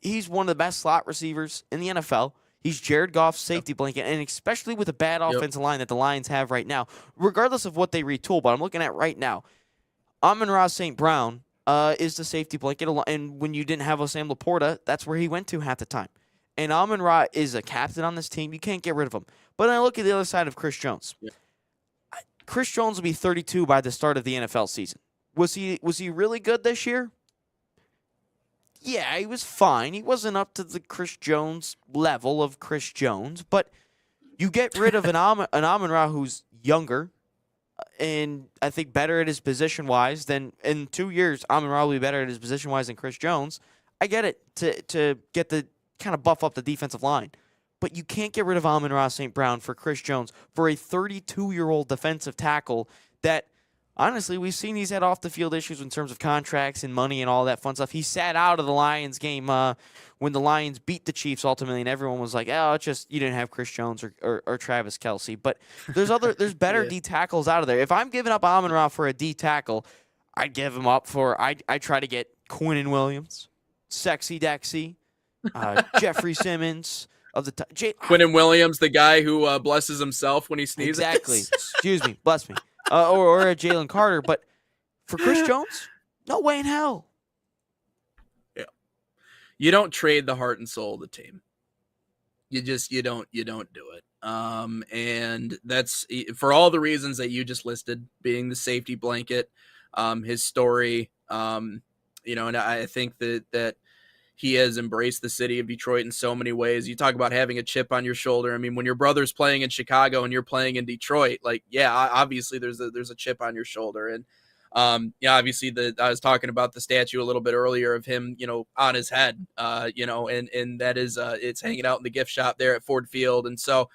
he's one of the best slot receivers in the NFL. He's Jared Goff's safety blanket, and especially with a bad offensive line that the Lions have right now, regardless of what they retool, but I'm looking at right now, Amon-Ra St. Brown is the safety blanket, and when you didn't have Sam Laporta, that's where he went to half the time. And Amon-Ra is a captain on this team. You can't get rid of him. But then I look at the other side of Chris Jones. Yeah. Chris Jones will be 32 by the start of the NFL season. Was he really good this year? Yeah, he was fine. He wasn't up to the Chris Jones level of Chris Jones, but you get rid of an Amon-Ra who's younger and I think better at his position-wise than in 2 years, Amon-Ra will be better at his position-wise than Chris Jones. I get it to get the kind of buff up the defensive line, but you can't get rid of Amon-Ra St. Brown for Chris Jones for a 32-year-old defensive tackle that honestly, we've seen he's had off-the-field issues in terms of contracts and money and all that fun stuff. He sat out of the Lions game when the Lions beat the Chiefs ultimately, and everyone was like, "Oh, it's just you didn't have Chris Jones or Travis Kelce." But there's better D tackles out of there. If I'm giving up Amon-Ra for a D tackle, I'd give him up for I try to get Quinnen Williams, Sexy Dexy, Jeffrey Simmons of the Quinnen Williams, the guy who blesses himself when he sneezes. Exactly. Excuse me, bless me. Or a Jalen Carter, but for Chris Jones, no way in hell. Yeah, you don't trade the heart and soul of the team. You don't do it. And that's for all the reasons that you just listed, being the safety blanket, his story, and I think that he has embraced the city of Detroit in so many ways. You talk about having a chip on your shoulder. I mean, when your brother's playing in Chicago and you're playing in Detroit, like, yeah, obviously there's a chip on your shoulder. And, obviously I was talking about the statue a little bit earlier of him, on his head, and that is, it's hanging out in the gift shop there at Ford Field. And so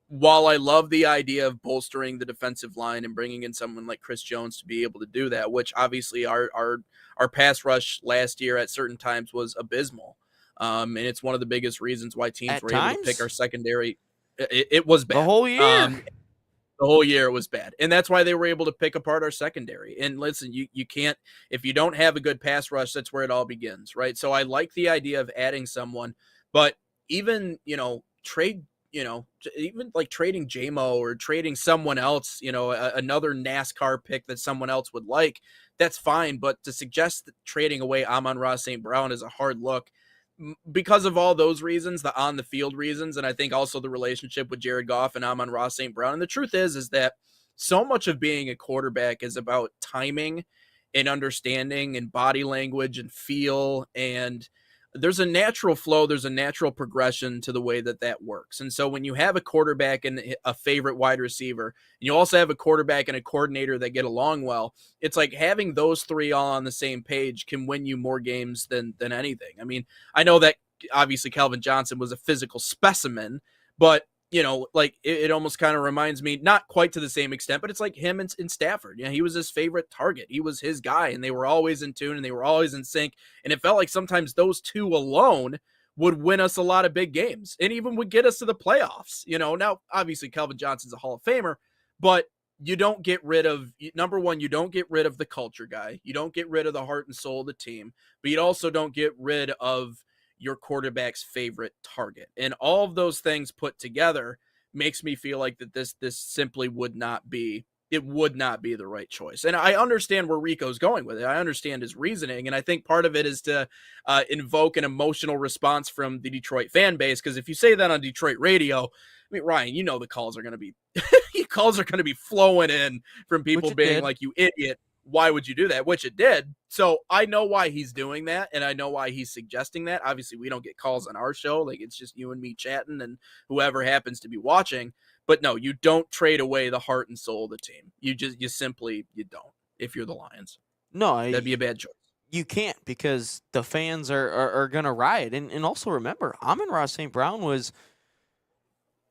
while I love the idea of bolstering the defensive line and bringing in someone like Chris Jones to be able to do that, which obviously our pass rush last year at certain times was abysmal. And it's one of the biggest reasons why teams were able to pick our secondary. It was bad. The whole year. The whole year it was bad. And that's why they were able to pick apart our secondary. And listen, you can't, if you don't have a good pass rush, that's where it all begins, right? So I like the idea of adding someone, but even, even like trading J-Mo or trading someone else, another NASCAR pick that someone else would like, that's fine. But to suggest that trading away Amon-Ra St. Brown is a hard look because of all those reasons, the on the field reasons. And I think also the relationship with Jared Goff and Amon-Ra St. Brown. And the truth is that so much of being a quarterback is about timing and understanding and body language and feel, and there's a natural flow, there's a natural progression to the way that works. And so when you have a quarterback and a favorite wide receiver, and you also have a quarterback and a coordinator that get along well, it's like having those three all on the same page can win you more games than anything. I mean, I know that obviously Calvin Johnson was a physical specimen, but like it almost kind of reminds me, not quite to the same extent, but it's like him in Stafford. He was his favorite target. He was his guy, and they were always in tune and they were always in sync. And it felt like sometimes those two alone would win us a lot of big games and even would get us to the playoffs. Now obviously Calvin Johnson's a Hall of Famer, but you don't get rid of, number one, you don't get rid of the culture guy. You don't get rid of the heart and soul of the team, but you also don't get rid of your quarterback's favorite target. And all of those things put together makes me feel like that this simply would not be the right choice. And I understand where Rico's going with it. I understand his reasoning. And I think part of it is to invoke an emotional response from the Detroit fan base. Because if you say that on Detroit radio, I mean, Ryan, the calls are going to be flowing in from people being like, you idiot. Why would you do that? Which it did. So I know why he's doing that, and I know why he's suggesting that. Obviously, we don't get calls on our show. Like, it's just you and me chatting and whoever happens to be watching. But no, you don't trade away the heart and soul of the team. You simply don't if you're the Lions. No, that'd be a bad choice. You can't, because the fans are going to riot. And also remember, Amon-Ra St. Brown was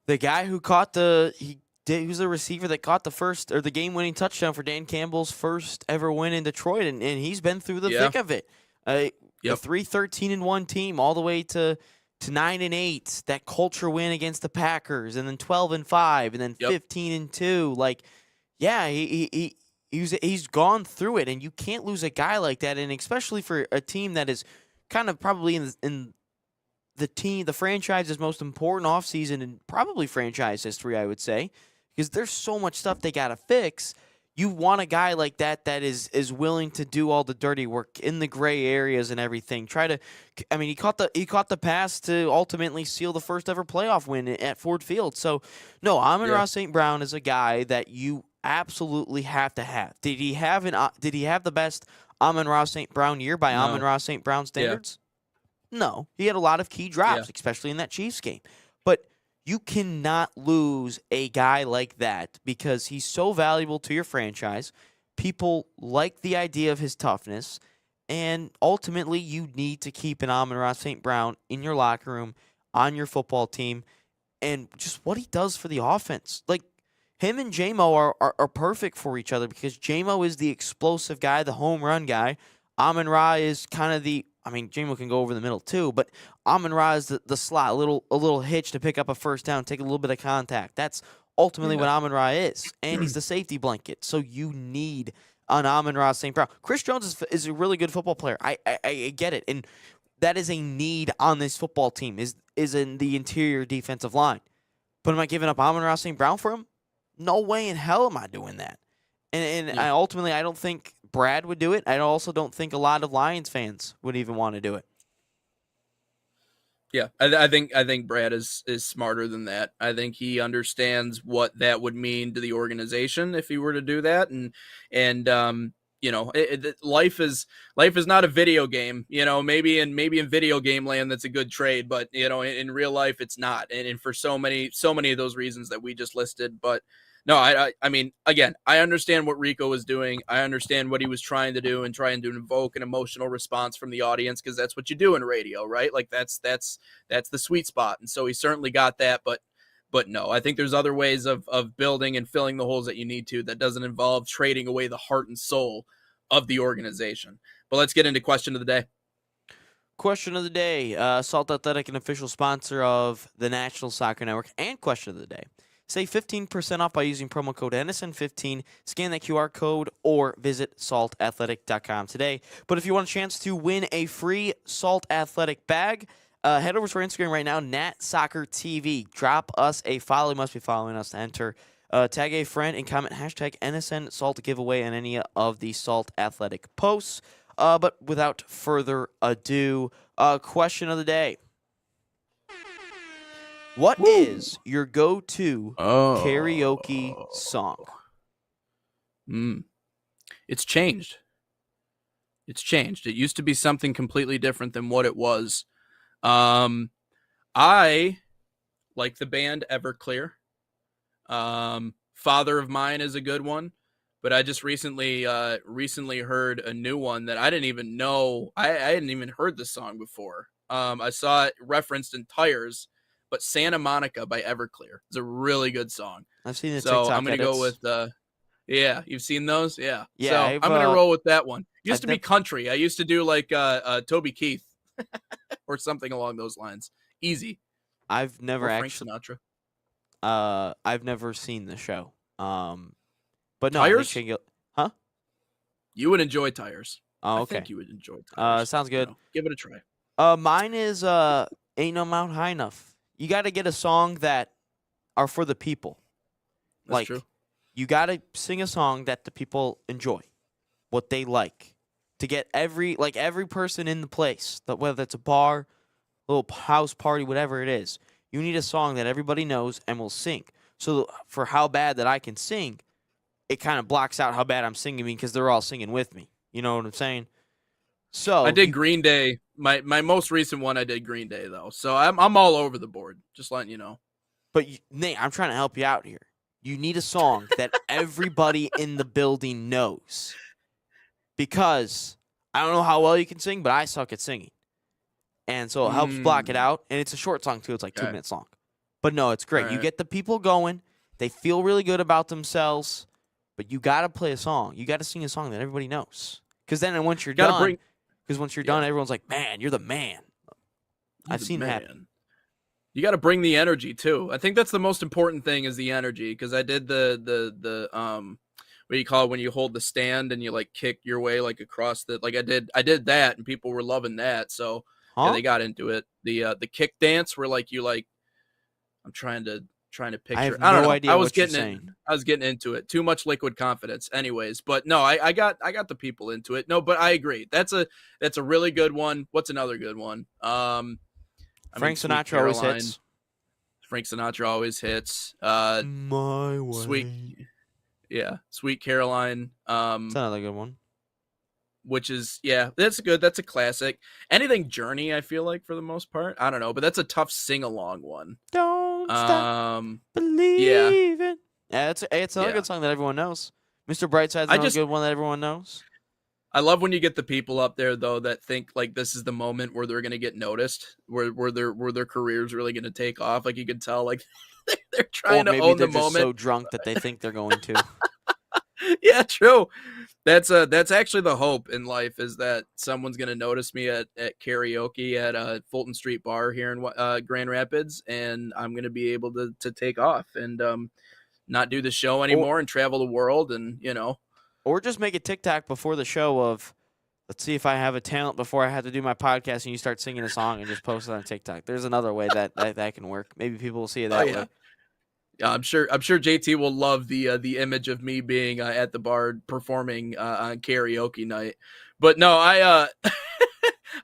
the guy who caught he was the receiver that caught the game-winning touchdown for Dan Campbell's first ever win in Detroit, and he's been through the thick of it. A 3-13-1 team all the way to 9-8. That culture win against the Packers, and then 12-5, and then 15-2. Like, yeah, he's gone through it, and you can't lose a guy like that, and especially for a team that is kind of probably in the franchise's most important offseason in probably franchise history, I would say. Because there's so much stuff they got to fix. You want a guy like that is willing to do all the dirty work in the gray areas and everything. He caught the pass to ultimately seal the first ever playoff win at Ford Field. So, no, Amon-Ra St. Brown is a guy that you absolutely have to have. Did he have the best Amon-Ra St. Brown year by Amon-Ra St. Brown standards? Yeah. No. He had a lot of key drops, especially in that Chiefs game. But you cannot lose a guy like that because he's so valuable to your franchise. People like the idea of his toughness, and ultimately you need to keep an Amon-Ra St. Brown in your locker room, on your football team, and just what he does for the offense. Like, him and J-Mo are perfect for each other because J-Mo is the explosive guy, the home run guy. Amon-Ra is kind of J-Mo can go over the middle too, but Amon-Ra is the slot, a little hitch to pick up a first down, take a little bit of contact. That's ultimately what Amon-Ra is, and he's the safety blanket. So you need an Amon-Ra St. Brown. Chris Jones is a really good football player. I get it, and that is a need on this football team is in the interior defensive line. But am I giving up Amon-Ra St. Brown for him? No way in hell am I doing that. And I ultimately, I don't think Brad would do it. I also don't think a lot of Lions fans would even want to do it. Yeah, I think Brad is smarter than that. I think he understands what that would mean to the organization if he were to do that. And life is not a video game. Maybe in video game land that's a good trade, but in real life it's not. And for so many of those reasons that we just listed, but. No, I mean, again, I understand what Rico was doing. I understand what he was trying to do and trying to invoke an emotional response from the audience because that's what you do in radio, right? Like that's the sweet spot. And so he certainly got that, but no, I think there's other ways of building and filling the holes that you need to that doesn't involve trading away the heart and soul of the organization. But let's get into question of the day. Question of the day, Salt Athletic, an official sponsor of the National Soccer Network, and question of the day. Save 15% off by using promo code NSN15. Scan that QR code or visit saltathletic.com today. But if you want a chance to win a free Salt Athletic bag, head over to our Instagram right now, Nat Soccer TV. Drop us a follow. You must be following us to enter. Tag a friend and comment hashtag NSN Salt to give away on any of the Salt Athletic posts. But without further ado, question of the day. What is your go-to karaoke song? It's changed. It used to be something completely different than what it was. I like the band Everclear. Father of Mine is a good one, but I just recently heard a new one that I didn't even know. I hadn't even heard the song before. I saw it referenced in Tires but Santa Monica by Everclear is a really good song. I've seen the So TikTok I'm gonna edits. go with yeah, you've seen those? Yeah. Yeah, So I've, I'm gonna roll with that one. Used I've to be country. I used to do like Toby Keith or something along those lines. Easy. I've never Or Frank actually. Sinatra. I've never seen the show. But no, Tires? I think huh? You would enjoy Tires. Oh, I okay. think you would enjoy Tires. Sounds good. Give it a try. Mine is Ain't No Mountain High Enough. You got to get a song that are for the people. That's true. You got to sing a song that the people enjoy, what they like, to get every person in the place, whether it's a bar, little house party, whatever it is. You need a song that everybody knows and will sing. So for how bad that I can sing, it kind of blocks out how bad I'm singing because they're all singing with me. You know what I'm saying? So I did Green Day. My most recent one, I did Green Day though. So I'm all over the board. Just letting you know. But Nate, I'm trying to help you out here. You need a song that everybody in the building knows. Because I don't know how well you can sing, but I suck at singing. And so it helps block it out. And it's a short song, too. It's like 2 minutes long. But no, it's great. All You right. get the people going. They feel really good about themselves. But you got to play a song. You got to sing a song that everybody knows. Because then once you're done, done, everyone's like, man, you're the man. I've seen that happen. You got to bring the energy too. I think that's the most important thing is the energy. Because I did the what do you call it when you hold the stand and you like kick your way like across the I did that and people were loving that. So yeah, they got into it. The kick dance where like you like I'm trying to picture. I have I don't no know. idea I was what you're getting saying. I was getting into it. Too much liquid confidence. Anyways, but no, I got the people into it. No, but I agree. That's a really good one. What's another good one? Frank Sinatra always hits. Frank Sinatra always hits. My way. Sweet Caroline. That's another good one. Which is that's good. That's a classic. Anything Journey, I feel like for the most part. I don't know, but that's a tough sing along one. Don't stop believing. Yeah, it's another good song that everyone knows. Mr. Brightside's another good one that everyone knows. I love when you get the people up there though that think like this is the moment where they're gonna get noticed, where their career's really gonna take off. Like you can tell, like they're trying to own the moment. Maybe they're just so drunk that they think they're going to. Yeah, true. That's actually the hope in life is that someone's gonna notice me at karaoke at Fulton Street Bar here in Grand Rapids, and I'm gonna be able to take off and not do the show anymore and travel the world and Or just make a TikTok before the show of, let's see if I have a talent before I have to do my podcast, and you start singing a song and just post it on TikTok. There's another way that can work. Maybe people will see it that way. Yeah, I'm sure JT will love the image of me being at the bar performing on karaoke night. But no, I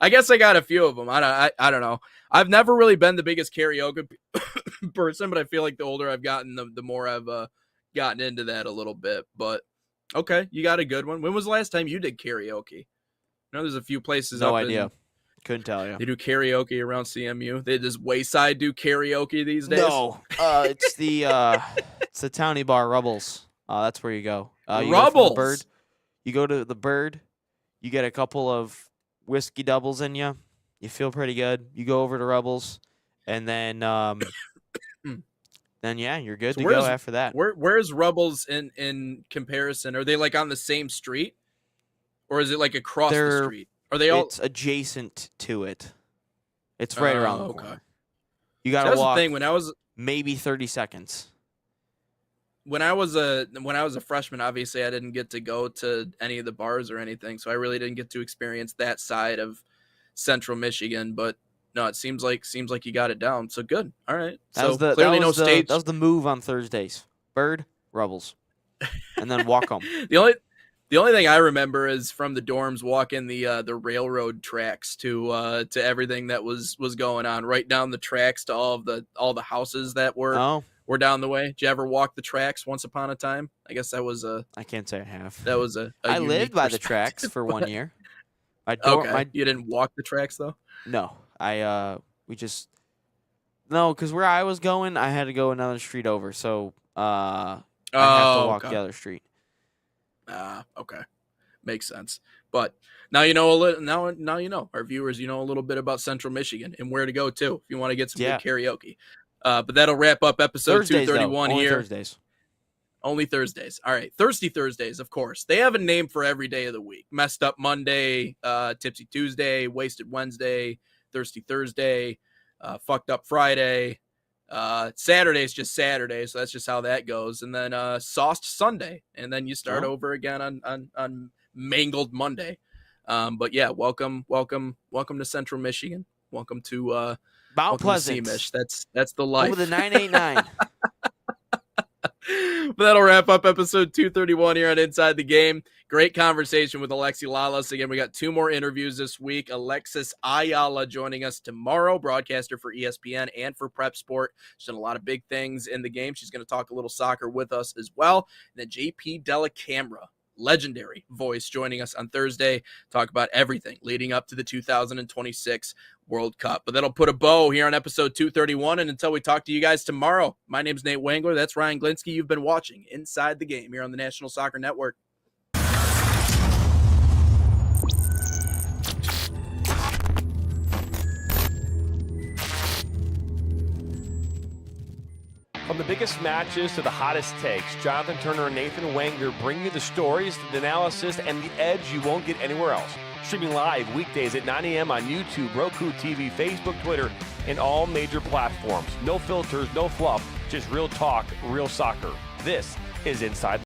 I guess I got a few of them. I don't know. I've never really been the biggest karaoke person, but I feel like the older I've gotten, the more I've gotten into that a little bit. But okay, you got a good one. When was the last time you did karaoke? I know there's a few places. No idea. Couldn't tell you. They do karaoke around CMU. Does Wayside do karaoke these days? No, it's the Towny Bar Rubbles. That's where you go. Rubbles. You go to the Bird. You get a couple of whiskey doubles in you. You feel pretty good. You go over to Rubbles, and then you're good to go after that. Where's Rubbles in comparison? Are they like on the same street, or is it like across the street? Are they all? It's adjacent to it. It's right around the corner. You got to walk. The thing when I was maybe 30 seconds. When I was a freshman, obviously I didn't get to go to any of the bars or anything, so I really didn't get to experience that side of Central Michigan. But no, it seems like you got it down. So good. All right. Clearly no stage. That was the move on Thursdays. Bird, Rubbles, and then walk home. The only thing I remember is from the dorms walking the railroad tracks to everything that was going on right down the tracks to all the houses that were down the way. Did you ever walk the tracks once upon a time? I guess that was I can't say I have. That was I lived by the tracks for 1 year. You didn't walk the tracks though? No, because where I was going, I had to go another street over, so I have to walk the other street. Okay. Makes sense. But now you know a little. Now you know, our viewers. You know a little bit about Central Michigan and where to go too if you want to get some good karaoke. But that'll wrap up episode 231 Only here. Thursdays. Only Thursdays. All right. Thirsty Thursdays, of course. They have a name for every day of the week. Messed Up Monday, Tipsy Tuesday, Wasted Wednesday, Thirsty Thursday, Fucked Up Friday. Saturday's just Saturday, so that's just how that goes. And then Sauced Sunday. And then you start over again on Mangled Monday. But yeah, welcome to Central Michigan. Welcome to Mount Pleasant. Semish. That's the life. Over the 989. But that'll wrap up episode 231 here on Inside the Game. Great conversation with Alexi Lalas. Again, we got 2 more interviews this week. Alexis Ayala joining us tomorrow, broadcaster for ESPN and for Prep Sport. She's done a lot of big things in the game. She's going to talk a little soccer with us as well. And then JP Dellacamera, legendary voice, joining us on Thursday, talk about everything leading up to the 2026 World Cup. But that'll put a bow here on episode 231. And until we talk to you guys tomorrow, my name's Nate Wangler. That's Ryan Glinsky. You've been watching Inside the Game here on the National Soccer Network. From the biggest matches to the hottest takes, Jonathan Turner and Nathan Wenger bring you the stories, the analysis, and the edge you won't get anywhere else. Streaming live weekdays at 9 a.m. on YouTube, Roku TV, Facebook, Twitter, and all major platforms. No filters, no fluff, just real talk, real soccer. This is Inside